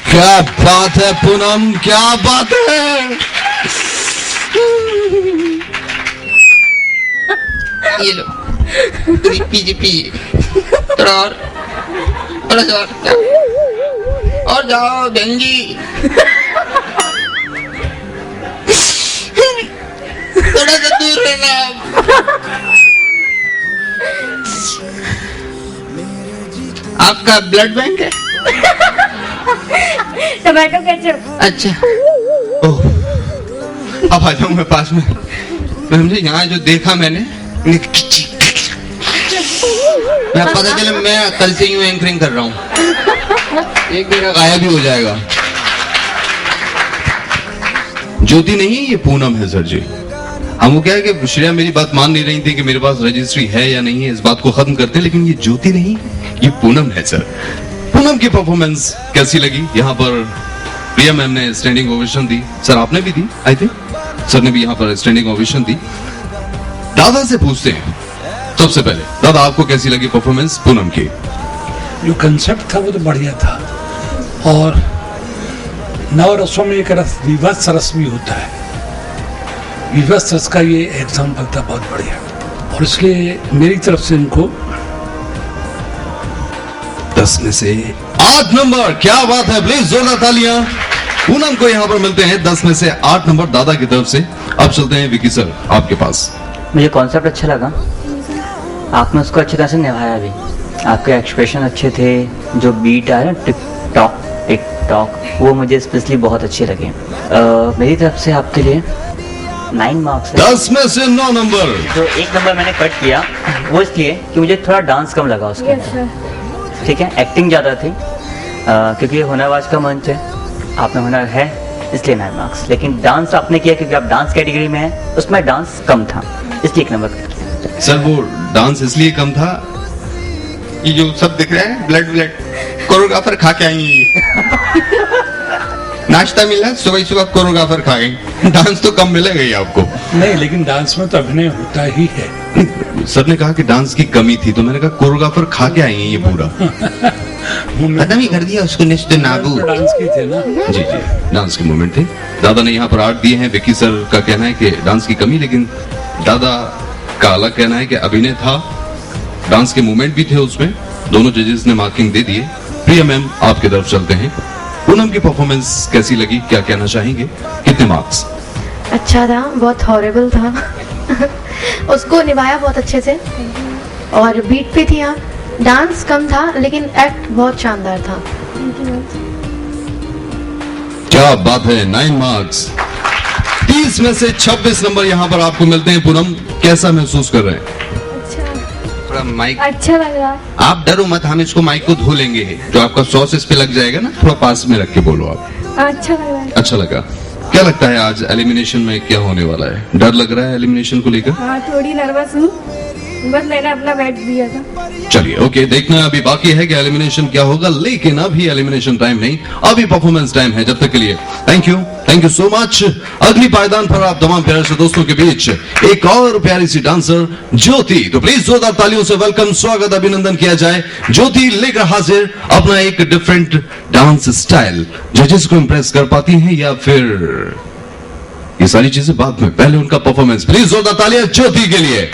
क्या बात है पूनम, क्या बात है। ये लो, पीजिए पीजिए, थोड़ा और, थोड़ा सा और जाओ बहन जी, थोड़ा सा दूर रहना। आपका ब्लड बैंक है? Tomato ketchup. अच्छा, ओह, अब आ जाऊं मैं पास में। समझे, यहाँ जो देखा मैंने, मैं पता चला मैं कल से यूं एंकरिंग कर रहा हूँ, एक मेरा गायब भी हो जाएगा। ज्योति नहीं, ये पूनम है सर जी। हम वो क्या है कि श्रेया मेरी बात मान नहीं रही थी कि मेरे पास रजिस्ट्री है या नहीं है, इस बात को खत्म करते हैं, लेकिन ये ज्योति नहीं, ये पूनम है सर। पूनम की परफॉर्मेंस कैसी लगी? यहाँ पर प्रिया मैम ने स्टैंडिंग ओवेशन दी, सर आपने भी दी, आई थिंक सर ने भी यहाँ पर स्टैंडिंग ओवेशन दी। दादा से पूछते हैं सबसे पहले, दादा आपको कैसी लगी परफॉर्मेंस पूनम की? जो कंसेप्ट था वो तो बढ़िया था, और नौ रसों में एक रस विवश रस भी होता है, विवश रस का ये एग्जाम्पल था बहुत बढ़िया, और इसलिए मेरी तरफ से इनको 10 में से 8 नंबर। क्या बात है, प्लीज जोरदार तालियां। पूनम को यहाँ पर मिलते हैं 10 में से 8 नंबर दादा की तरफ से। अब चलते हैं विकी सर आपके पास। मुझे कॉन्सेप्ट अच्छा लगा, आपने उसको अच्छी तरह से निभाया भी, आपके एक्सप्रेशन अच्छे थे, जो बीट आया टिक टॉक वो मुझे स्पेशली बहुत अच्छे लगे। मेरी तरफ से आपके लिए 9 मार्क्स है। 10 में से 9 नंबर। जो 1 नंबर मैंने कट किया वो इसलिए कि मुझे थोड़ा डांस कम लगा उसके अंदर। ठीक है, एक्टिंग ज़्यादा थी, क्योंकि ये हुनरबाज का मंच है, आप में हुनर है इसलिए 9 मार्क्स। लेकिन डांस आपने किया क्योंकि आप डांस कैटेगरी में हैं, उसमें डांस कम था इसलिए 1 नंबर कट किया। सर वो डांस इसलिए कम था, ये जो सब दिख रहा है ब्लड कोरियोग्राफर खा के आएंगे ये। नाश्ता मिला सुबह सुबह, कोरियोग्राफर खा गए, डांस तो कम मिलेगा ही आपको। नहीं, लेकिन डांस में तो अभिनय होता ही है। सर ने कहा कि डांस की कमी थी, तो मैंने कहा कोरियोग्राफर खा के आएंगे ये पूरा। खत्म ही कर दिया उसको, निश्चित नाबू। डांस की थे ना। जी डांस के मोमेंट थे। दादा ने यहाँ पर 8 दिए हैं। विकी सर का कहना है कि डांस की कमी, लेकिन दादा का अलग कहना है कि अभिनय था, डांस के मोमेंट भी थे उसमें। दोनों जजेस ने मार्किंग दे दिए। प्रिया मैम आपकी तरफ चलते हैं। पूनम की परफॉर्मेंस कैसी लगी, क्या कहना चाहेंगे, कितने मार्क्स? अच्छा था, बहुत हॉरिबल था। उसको निभाया बहुत अच्छे से और बीट पे थी। यहाँ डांस कम था लेकिन एक्ट बहुत शानदार था। क्या बात है, 9 मार्क्स। 30 में से 26 नंबर यहाँ पर आपको मिलते हैं। पूनम कैसा महसूस कर रहे हैं? थोड़ा माइक अच्छा लग रहा है। आप डरो मत, हम इसको माइक को धो लेंगे। जो आपका सॉस इस पे लग जाएगा ना, थोड़ा पास में रख के बोलो आप। अच्छा लग रहा है। अच्छा लगा। क्या लगता है आज एलिमिनेशन में क्या होने वाला है? डर लग रहा है एलिमिनेशन को लेकर? हाँ, थोड़ी नर्वस हूँ, बस मैंने अपना बैठ दिया था। चलिए ओके, देखना अभी बाकी है कि एलिमिनेशन क्या होगा, लेकिन अभी एलिमिनेशन टाइम नहीं, अभी परफॉर्मेंस टाइम है। जब तक के लिए थैंक यू सो मच। अगली पायदान पर आप तमाम प्यारे से दोस्तों के बीच एक और प्यारी सी डांसर ज्योति, तो प्लीज जोरदार तालियों से वेलकम, स्वागत, अभिनंदन किया जाए। ज्योति लेकर हाजिर अपना एक डिफरेंट डांस स्टाइल। जजेस को इंप्रेस कर पाती हैं या फिर ये सारी चीजें बाद में, पहले उनका परफॉर्मेंस। प्लीज जोरदार तालियां ज्योति के लिए।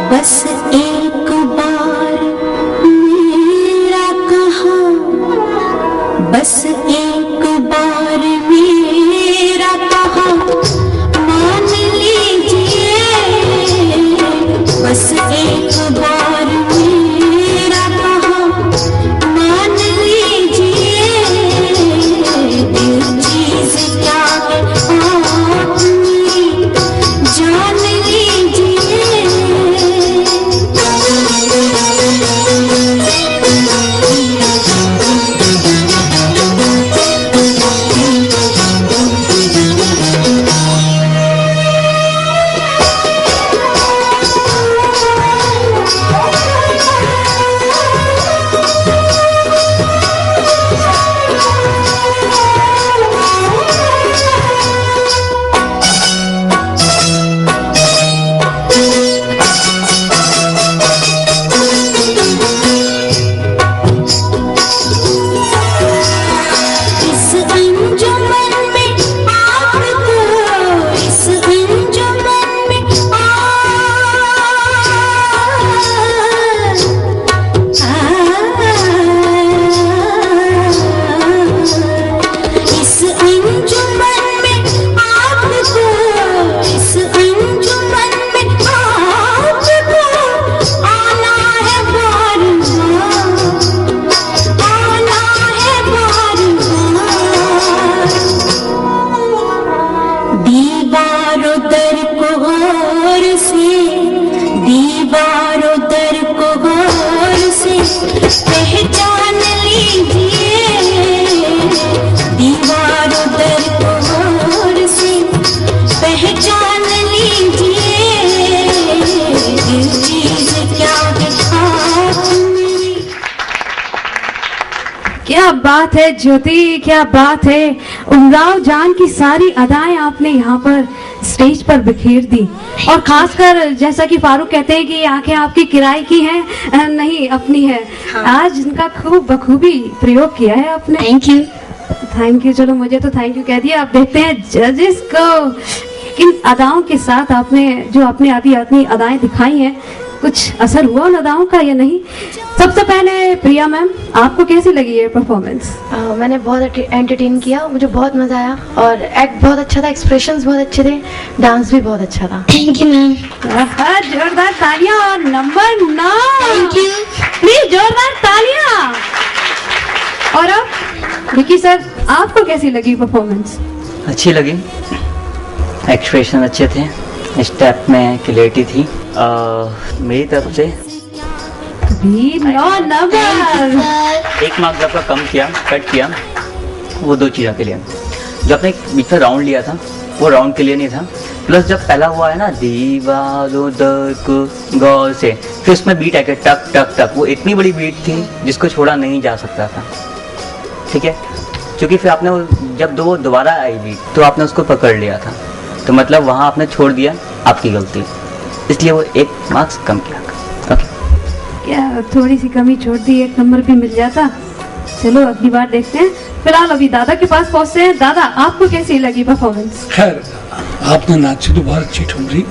बस एक बार मेरा कहा, बस एक बार मेरा कहा मान लीजिए, बस एक बार मेरा कहा मान लीजिए, दिल चीज क्या है अपनी जान लीजिए। से दीवारों दर को गौर से पहचान लीजिए, दीवारों दर को गौर से पहचान लीजिए, दिल चीज क्या है आप मेरी। क्या बात है ज्योति, क्या बात है। उमराव जान की सारी अदाएं आपने यहाँ पर स्टेज पर बिखेर दी, और खासकर जैसा कि फारूक कहते हैं कि ये आंखें आपकी किराए की हैं, नहीं अपनी है। आज इनका खूब बखूबी प्रयोग किया है आपने। Thank you. थैंक यू, चलो मुझे तो थैंक यू कह दिया। आप देखते हैं जजेस को किन अदाओं के साथ आपने अभी अपनी अदाएं दिखाई हैं, कुछ असर हुआ उन अदाओं का या नहीं। सबसे पहले प्रिया मैम, आपको कैसी लगी ये परफॉर्मेंस? मैंने बहुत एंटरटेन किया, मुझे बहुत मजा आया, और एक्ट बहुत अच्छा था, एक्सप्रेशंस बहुत अच्छे थे, डांस भी बहुत अच्छा था। Thank you ma'am. जोरदार तालियां। और नंबर 9, थैंक यू। प्लीज जोरदार तालियां। और अब विकी सर, आपको कैसी लगी परफॉर्मेंस? अच्छी लगी, एक्सप्रेशन अच्छे थे, स्टेप में क्लियरिटी थी। मेरी तरफ से भी 9 नंबर। एक मार्क्स आपका कम किया, कट किया, वो 2 चीज़ों के लिए। जो आपने बीच में राउंड लिया था वो राउंड के लिए नहीं था, प्लस जब पहला हुआ है ना दीवारों दर गौर से, फिर उसमें बीट आके टक टक टक, वो इतनी बड़ी बीट थी जिसको छोड़ा नहीं जा सकता था, ठीक है। क्योंकि फिर आपने जब वो दोबारा आई बीट तो आपने उसको पकड़ लिया था, तो मतलब वहाँ आपने छोड़ दिया, आपकी गलती, इसलिए वो 1 मार्क्स कम किया। ओके, क्या थोड़ी सी कमी छोड़ दी, 1 नंबर भी मिल जाता। चलो अगली बार देखते हैं। फिलहाल अभी दादा के पास पहुंचते हैं। दादा, आपको कैसी लगी परफॉर्मेंस? खैर, आपने नाची तो बहुत अच्छी ठुमरी,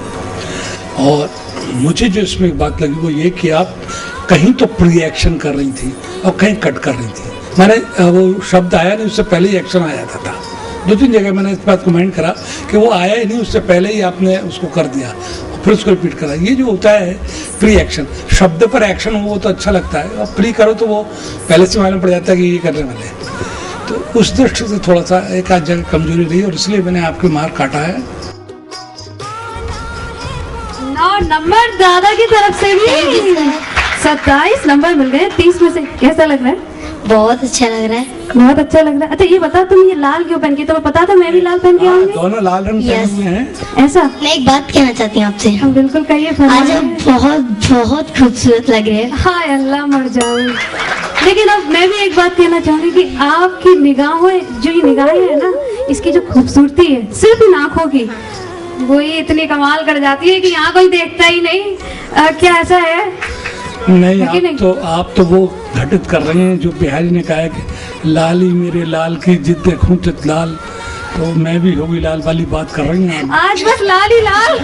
और मुझे जो इसमें एक बात लगी वो ये कि आप कहीं तो प्री एक्शन कर रही थी और कहीं कट कर रही थी। मैंने वो शब्द आया नहीं, उससे पहले ही एक्शन आ जाता था। 2-3 जगह मैंने इस बात कमेंट करा कि वो आया ही नहीं, उससे पहले ही आपने उसको कर दिया, फिर उसको रिपीट करा। ये जो होता है प्री एक्शन, शब्द पर एक्शन हो वो तो अच्छा लगता है, और प्री करो तो वो पहले से मालूम पड़ जाता है कि ये करने वाले हैं। तो उस दृष्टि से थोड़ा सा एक आध जगह कमजोरी रही, और इसलिए मैंने आपके मार्क काटा है। 9 नंबर दादा की तरफ से भी। 27 नंबर मिल गए 30 में से। कैसा लग रहा है? बहुत अच्छा लग रहा है। बहुत अच्छा लग रहा है। अच्छा ये बता, तुम ये लाल क्यों पहन के? तुम्हें पता था मैं भी लाल पहन के आऊंगी? दोनों लाल रंग पहने हुए हैं। ऐसा? मैं एक बात कहना चाहती हूँ आपसे। हम बिल्कुल कहिए। आज आप बहुत बहुत खूबसूरत लग रहे हैं। हाय अल्लाह, मर जाऊं। लेकिन अब मैं भी एक बात कहना चाहूंगी कि आपकी निगाहें, जो ये निगाहें है ना, इसकी जो खूबसूरती है सिर्फ इन आंखों की, वो ये इतनी कमाल कर जाती है कि यहाँ कोई देखता ही नहीं। क्या ऐसा है? नहीं, आप तो वो घटित कर रहे हैं जो बिहारी ने कहा है कि लाल ही मेरे लाल की जिद देखूं तित लाल, तो मैं भी होगी लाल वाली बात कर रही हूँ आज बस लाल ही लाल।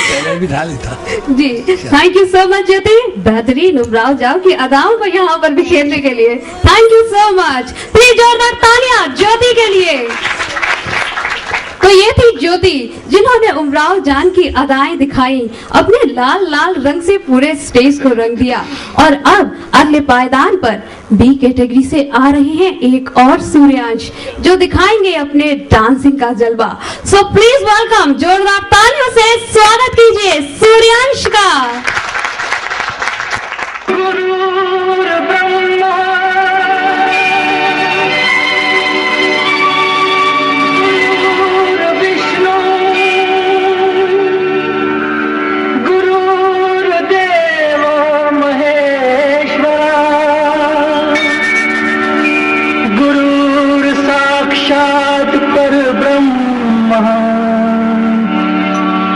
पहले भी ढाल ही था जी। थैंक यू सो मच ज्योति, बेहतरीन उमराव जाओ की अदाओं को यहाँ पर बिखेरने के लिए thank you so much. Please जोरदार तालियां ज्योति के लिए। तो ये थी ज्योति, जिन्होंने उमराव जान की अदाएं दिखाई, अपने लाल लाल रंग से पूरे स्टेज को रंग दिया। और अब अगले पायदान पर बी कैटेगरी से आ रहे हैं एक और सूर्यांश, जो दिखाएंगे अपने डांसिंग का जलवा। सो प्लीज वेलकम, जोरदार तालियों से स्वागत कीजिए सूर्यांश का।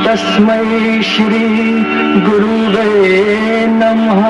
तस्मै श्री गुरुवे नमः।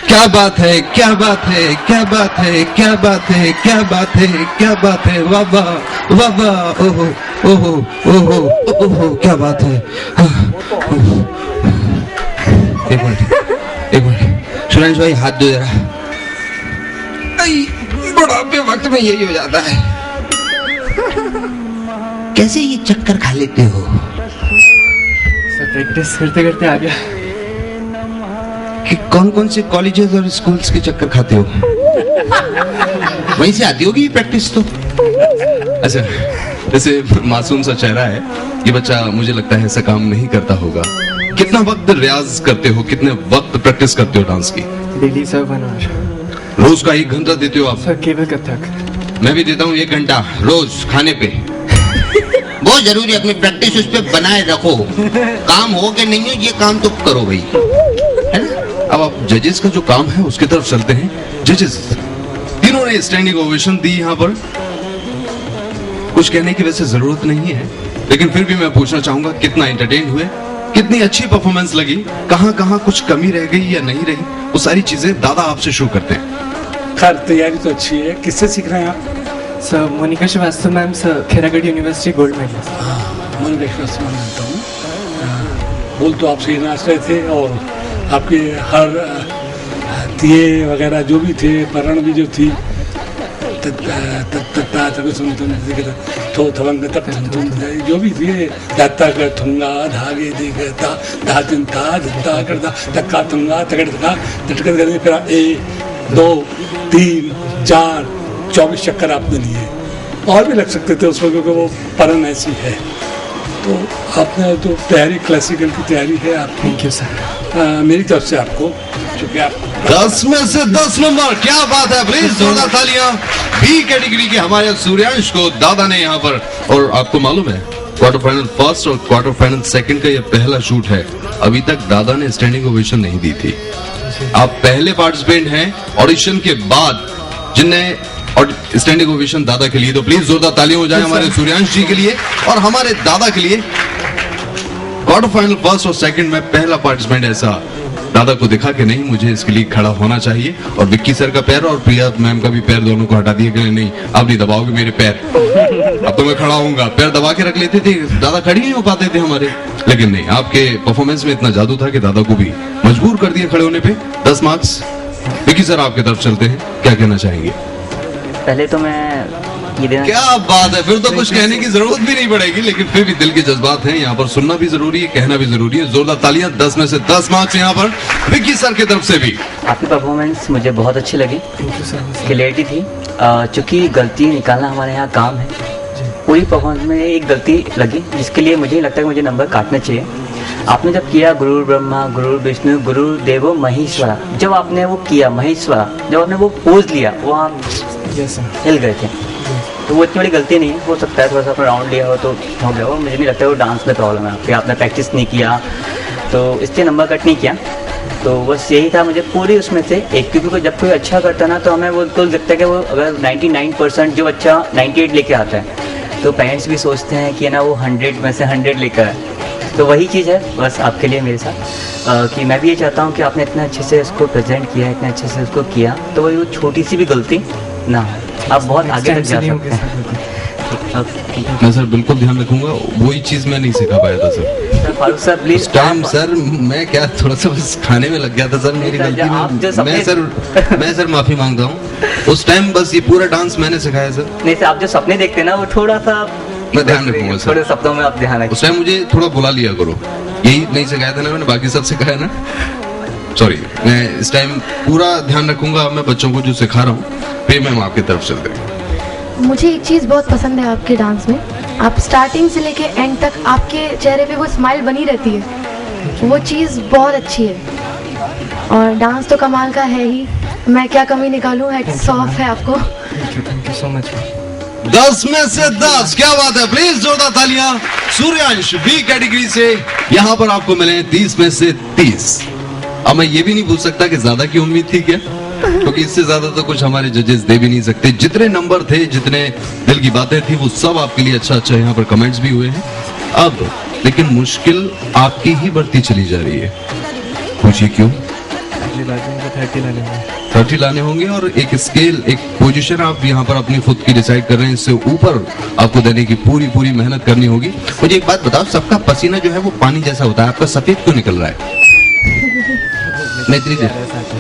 क्या बात है, क्या बात है, क्या बात है, क्या बात है, क्या बात है, क्या बात है, वाह वाह वाह वाह, ओहो ओहो ओहो ओहो, क्या बात है। एक मिनट सुरेश भाई, हाथ दो जरा। बुढ़ापे वक्त में यही हो जाता है। कैसे ये चक्कर खा लेते हो? प्रैक्टिस करते करते आ गया। कि कौन कौन से कॉलेजेस और स्कूल्स के चक्कर खाते हो? वहीं से आती होगी प्रैक्टिस तो। अच्छा, जैसे मासूम सा चेहरा है ये बच्चा, मुझे लगता है ऐसा काम नहीं करता होगा। कितना वक्त रियाज करते हो, कितने वक्त प्रैक्टिस करते हो डांस की? Daily sir 1 our. रोज का 1 घंटा देते हो आप? सर केवल कथक। मैं भी देता हूँ 1 घंटा रोज खाने पे। बहुत जरूरी है, अपनी प्रैक्टिस उस पे बनाए रखो। काम हो के नहीं हो, ये काम तो करो भाई, है ना? अब आप जजेस का जो काम है उसकी तरफ चलते हैं। जजेस तीनों ने स्टैंडिंग ओवेशन दी यहाँ पर। कुछ कहने की वैसे जरूरत नहीं है, लेकिन फिर भी मैं पूछना चाहूंगा कितना एंटरटेन हुए, कितनी अच्छी परफॉर्मेंस लगी, कहाँ कहाँ कुछ कमी रह गई या नहीं रही, वो सारी चीजें दादा आपसे शुरू करते हैं। खैर तैयारी तो अच्छी है। किससे सीख रहे हैं आप? Sir Monika Srivastava ma'am, sir Kheragarh university gold medalist. Monika Srivastava ma'am जानता हूँ। बोल तो आपसे ही नाच रहे थे और आपके हर दिए वगैरह जो भी थे, परण भी जो थी, जो भी थे, दाता कर थुंगा धागे देगा धा चिंता धंता करता धक्का थुंगा तकड़ धक्का झटकर करने, फिर 1 2 3 4 24 चक्कर आपने लिए। और भी लग सकते थे उसमें, क्योंकि वो परन ऐसी है। तो आपने तो तैयारी, क्लासिकल की तैयारी है आपकी। Thank you sir. मेरी तरफ से आपको, क्योंकि आप 10 में से 10 नंबर, क्या बात है। प्लीज जोरदार तालियां बी कैटेगरी के हमारे सूर्यांश को दादा ने यहाँ पर। और आपको मालूम है क्वार्टर फाइनल फर्स्ट और क्वार्टर फाइनल सेकंड का ये पहला शूट है। अभी तक दादा ने स्टैंडिंग ओवेशन नहीं दी थी। आप पहले पार्टिसिपेंट हैं ऑडिशन के बाद जिनने और स्टैंडिंग ओवेशन दादा के लिए। तो प्लीज जोरदार तालियां हो जाए हमारे सूर्यांश जी के लिए और हमारे दादा के लिए। क्वार्टर फाइनल फर्स्ट और सेकंड में पहला पार्टिसिपेंट ऐसा दादा को दिखा कि नहीं, मुझे इसके लिए खड़ा होना चाहिए। और विक्की सर का पैर और प्रिया मैम का भी पैर, दोनों को हटा दिया कि नहीं अब नहीं दबाओगे मेरे पैर, अब तो मैं खड़ा होऊंगा। पैर दबा के रख लेते थे, दादा खड़ी नहीं हो पाते थे हमारे। लेकिन नहीं, आपके परफॉर्मेंस में इतना जादू था कि दादा को भी मजबूर कर दिया खड़े होने पे। 10 मार्क्स। विक्की सर आपकी तरफ चलते हैं, क्या कहना चाहेंगे? पहले तो मैं ये देना, क्या बात है, फिर तो कुछ कहने की जरूरत भी नहीं पड़ेगी। लेकिन फिर भी दिल के जज्बात हैं, यहाँ पर सुनना भी जरूरी है, कहना भी जरूरी है। जोरदार तालियां। 10 में से 10 मार्क्स यहाँ पर विक्की सर की तरफ से भी। आपकी परफॉर्मेंस मुझे बहुत अच्छी लगी, क्लियरिटी थी। चूंकि गलती निकालना हमारे यहाँ काम है, पूरी परफॉर्मेंस में एक गलती लगी जिसके लिए मुझे लगता है कि मुझे नंबर काटना चाहिए। आपने जब किया गुरु ब्रह्मा गुरु विष्णु गुरु देवो महेश्वरा, जब आपने वो किया महेश्वरा, जब आपने वो पोज लिया, वो हम हिल गए थे। तो वो इतनी बड़ी गलती नहीं है, हो सकता है थोड़ा सा राउंड लिया हो तो हो गया हो। मुझे नहीं लगता है वो डांस में प्रॉब्लम है आपकी, आपने प्रैक्टिस नहीं किया तो इसलिए नंबर कट नहीं किया। तो बस यही था मुझे पूरी उसमें से एक, क्योंकि जब कोई अच्छा करता ना तो हमें वो तो लगता है कि वो अगर 99% जो बच्चा 98 लेके आता है तो पेरेंट्स भी सोचते हैं कि ना वो 100 में से 100 लेकर आए। तो वही चीज़ है बस आपके लिए मेरे साथ कि मैं भी ये चाहता हूँ कि आपने इतना अच्छे से उसको प्रेजेंट किया, इतने अच्छे से उसको किया, तो वो छोटी सी भी गलती ना हो, आप बहुत आगे तक जा सकते हैं। मैं सर बिल्कुल ध्यान रखूंगा, वही चीज मैं नहीं सिखा पाया था सर। Farooq sir please. उस टाइम सर मैं क्या थोड़ा सा बस खाने में लग गया था सर, मेरी गलती में मैं सर माफी मांगता हूँ। उस टाइम बस ये पूरा डांस मैंने सिखाया सर। नहीं सर, आप जो सपने देखते हैं ना वो थोड़ा सा मैं ध्यान रखूंगा सर, थोड़े सपनों में आप ध्यान रखें। उस टाइम मुझे थोड़ा बुला लिया करो, यही नहीं सिखाया था ना मैंने, बाकी सब सिखाया ना। सॉरी, मैं इस टाइम पूरा ध्यान रखूंगा, मैं बच्चों को जो सिखा रहा हूँ, फिर मैं आपकी तरफ चलते हैं। मुझे एक चीज़ बहुत पसंद है आपके डांस में, आप स्टार्टिंग से लेके एंड तक आपके चेहरे पे वो स्माइल बनी रहती है, वो चीज़ बहुत अच्छी है। और डांस तो कमाल का है ही, मैं क्या कमी निकालूं, हैट्स ऑफ है आपको। Thank you so much. 10 में से 10, क्या बात है, प्लीज जोरदार तालियां। सूर्यांश बी कैटेगरी से यहाँ पर आपको मिले 30 में से 30। अब मैं ये भी नहीं पूछ सकता कि ज्यादा की उम्मीद थी क्या, क्योंकि इससे ज्यादा तो कुछ हमारे जजेस दे भी नहीं सकते। जितने नंबर थे, जितने दिल की बातें थी, वो सब आपके लिए अच्छा अच्छा यहाँ पर कमेंट्स भी हुए हैं। अब लेकिन मुश्किल आपकी ही बढ़ती चली जा रही है, पूछिए क्यों? 30 लाने होंगे और एक स्केल, एक पोजीशन आप यहाँ पर अपनी खुद की डिसाइड कर रहे हैं, इससे ऊपर आपको देने की पूरी मेहनत करनी होगी। मुझे एक बात बताओ, सबका पसीना जो है वो पानी जैसा होता है, आपका सफेद क्यों निकल रहा है? मैं इतनी देर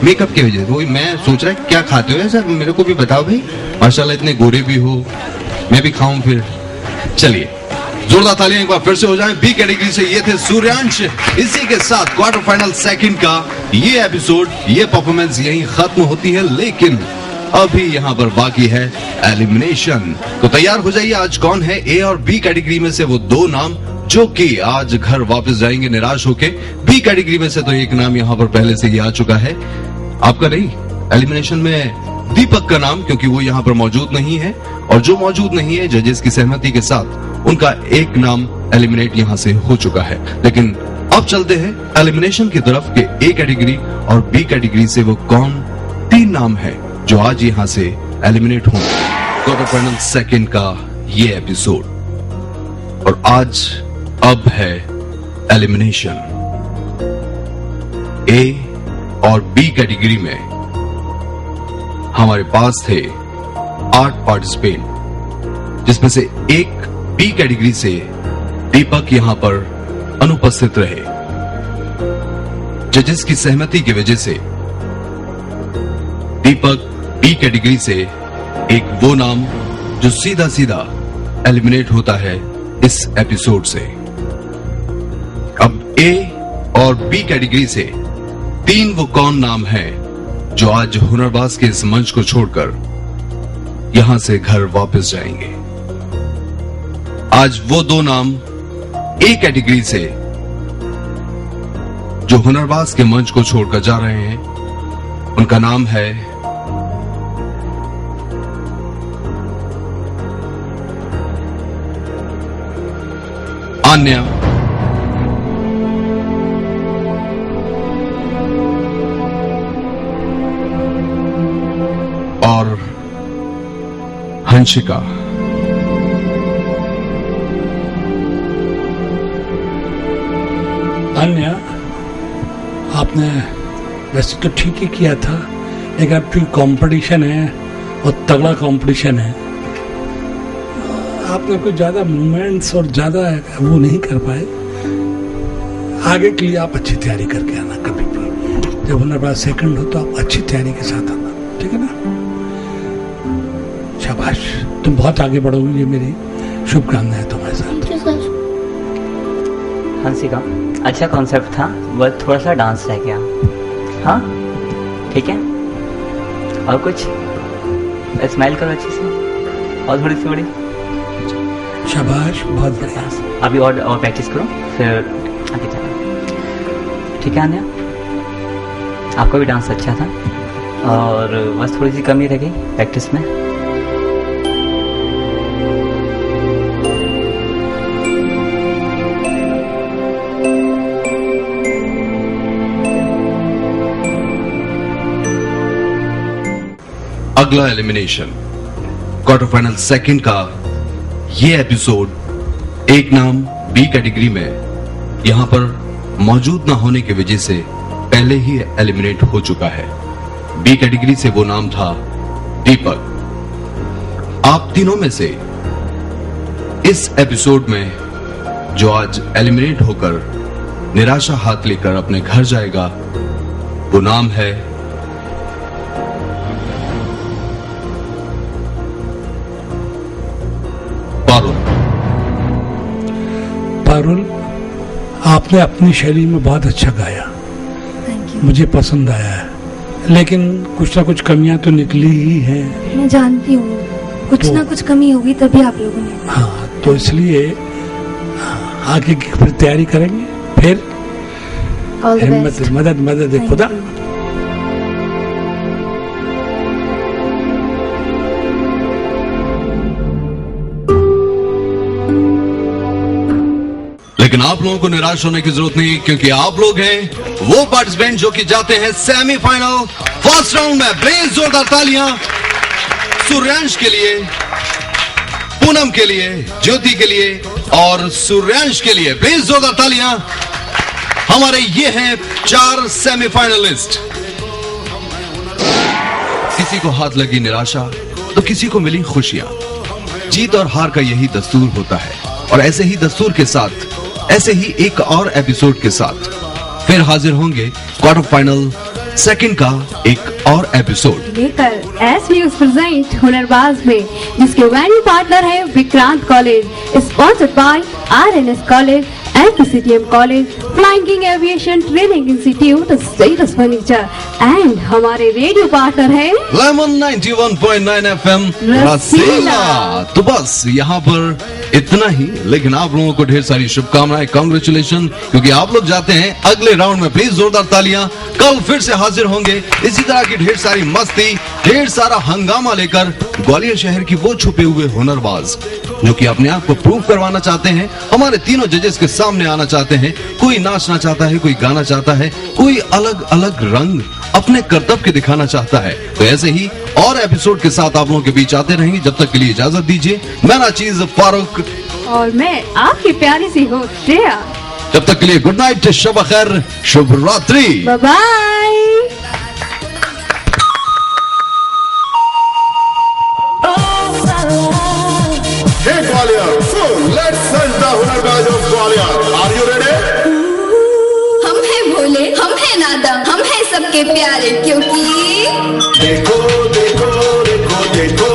मेकअप की वजह से, वही मैं सोच रहा है क्या खाते हो सर, मेरे को भी बताओ भाई, माशाल्लाह इतने गोरे भी हो, मैं भी खाऊं फिर। चलिए जोरदार तालियां एक बार फिर से हो जाए। बी कैटेगरी से ये थे सूर्यांश। इसी के साथ क्वार्टर फाइनल सेकंड का ये एपिसोड, ये परफॉर्मेंस यहीं खत्म होती है, लेकिन अभी यहाँ पर बाकी है एलिमिनेशन। तो तैयार हो जाइए, आज कौन है ए और बी कैटेगरी में से वो दो नाम जो कि आज घर वापस जाएंगे निराश होके। बी कैटेगरी में से तो एक नाम यहाँ पर पहले से ही आ चुका है, आपका नहीं, एलिमिनेशन में दीपक का नाम, क्योंकि वो यहाँ पर मौजूद नहीं है, और जो मौजूद नहीं है जजेस की सहमति के साथ उनका एक नाम एलिमिनेट यहाँ से हो चुका है। लेकिन अब चलते हैं एलिमिनेशन की तरफ के ए कैटेगरी और बी कैटेगरी से वो कौन 3 नाम है जो आज यहाँ से एलिमिनेट होंगे क्वार्टर फाइनल सेकंड का ये एपिसोड। और आज अब है एलिमिनेशन। ए और बी कैटेगरी में हमारे पास थे 8 पार्टिसिपेंट, जिसमें से एक बी कैटेगरी से दीपक यहां पर अनुपस्थित रहे। जजेस की सहमति की वजह से दीपक बी कैटेगरी से एक वो नाम जो सीधा सीधा एलिमिनेट होता है इस एपिसोड से। अब ए और बी कैटेगरी से 3 वो कौन नाम है जो आज हुनरबाज के इस मंच को छोड़कर यहां से घर वापस जाएंगे। आज वो 2 नाम ए कैटेगरी से जो हुनरबाज के मंच को छोड़कर जा रहे हैं, उनका नाम है आन्या और हंसिका। अन्य आपने वैसे तो ठीक ही किया था, लेकिन अब चूंकि कंपटीशन है और तगड़ा कंपटीशन है, आपने कुछ ज्यादा मूवमेंट्स और ज्यादा वो नहीं कर पाए। आगे के लिए आप अच्छी तैयारी करके आना, कभी भी जब हुनरबाज सेकंड हो तो आप अच्छी तैयारी के साथ आना, ठीक है ना? शाबाश, तुम बहुत आगे बढ़ोगी, ये मेरी शुभकामनाएं तुम्हारे साथ। हंसिका, अच्छा कॉन्सेप्ट था, बस थोड़ा सा डांस रह गया। हाँ ठीक है, और कुछ स्माइल करो अच्छे से, और थोड़ी सी बड़ी। शाबाश, बहुत बढ़िया। अभी और प्रैक्टिस करो, फिर आगे चलो, ठीक है? आन्या, आपका भी डांस अच्छा था, और बस थोड़ी सी कमी रह गई प्रैक्टिस में। अगला एलिमिनेशन क्वार्टर फाइनल सेकंड का ये एपिसोड एक नाम बी कैटेगरी में यहां पर मौजूद ना होने की वजह से पहले ही एलिमिनेट हो चुका है। बी कैटेगरी से वो नाम था दीपक। आप तीनों में से इस एपिसोड में जो आज एलिमिनेट होकर निराशा हाथ लेकर अपने घर जाएगा वो नाम है पारुल। पारुल, आपने अपनी शैली में बहुत अच्छा गाया, मुझे पसंद आया है, लेकिन कुछ ना कुछ कमियां तो निकली ही हैं। मैं जानती हूँ कुछ ना कुछ कमी होगी तभी आप लोगों ने। हाँ, तो इसलिए आगे की फिर तैयारी करेंगे, फिर हिम्मत मदद खुदा। लेकिन आप लोगों को निराश होने की जरूरत नहीं, क्योंकि आप लोग हैं वो पार्टिसिपेंट जो कि जाते हैं सेमीफाइनल फर्स्ट राउंड में। बेहद जोरदार तालियां सूर्यांश के लिए, पूनम के लिए, ज्योति के लिए और सूर्यांश के लिए। बेहद जोरदार तालियां। हमारे ये हैं 4 सेमीफाइनलिस्ट। किसी को हाथ लगी निराशा तो किसी को मिली खुशियां। जीत और हार का यही दस्तूर होता है, और ऐसे ही दस्तूर के साथ, ऐसे ही एक और एपिसोड के साथ फिर हाजिर होंगे क्वार्टर फाइनल सेकंड का एक और एपिसोड लेकर एस न्यूज प्रेजेंट हुनरबाज में, जिसके वेन्यू पार्टनर है Vikrant college, sponsored by RNS college, MPCTM college, flying king aviation training institute, status furniture and हमारे रेडियो पार्टनर है लेमन 91.9 FM रसीला। तो बस यहाँ पर इतना ही, लेकिन आप लोगों को ढेर सारी शुभकामनाएं, कांग्रेचुलेशन, क्योंकि आप लोग जाते हैं अगले राउंड में। प्लीज जोरदार तालियां। कल फिर से हाजिर होंगे इसी तरह की ढेर सारी मस्ती, ढेर सारा हंगामा लेकर, ग्वालियर शहर की वो छुपे हुए हुनरबाज जो कि अपने आप को प्रूव करवाना चाहते हैं, हमारे तीनों जजेस के सामने आना चाहते हैं। कोई नाचना चाहता है, कोई गाना चाहता है, कोई अलग अलग रंग अपने कर्तव्य के दिखाना चाहता है। तो ऐसे ही और एपिसोड के साथ आप लोगों के बीच आते रहेंगे। जब तक के लिए इजाजत दीजिए। मेरा चीज फारूक और मैं आपकी प्यारी सी हो श्रेया। तब तक के लिए गुड नाइट, शब खैर, शुभ रात्रि, bye bye. Hey Gwalior, so let's search the Hunarbaz of Gwalior. Are you ready? हम हैं भोले, हम हैं नादान, हम हैं सबके प्यारे, क्योंकि देखो देखो देखो देखो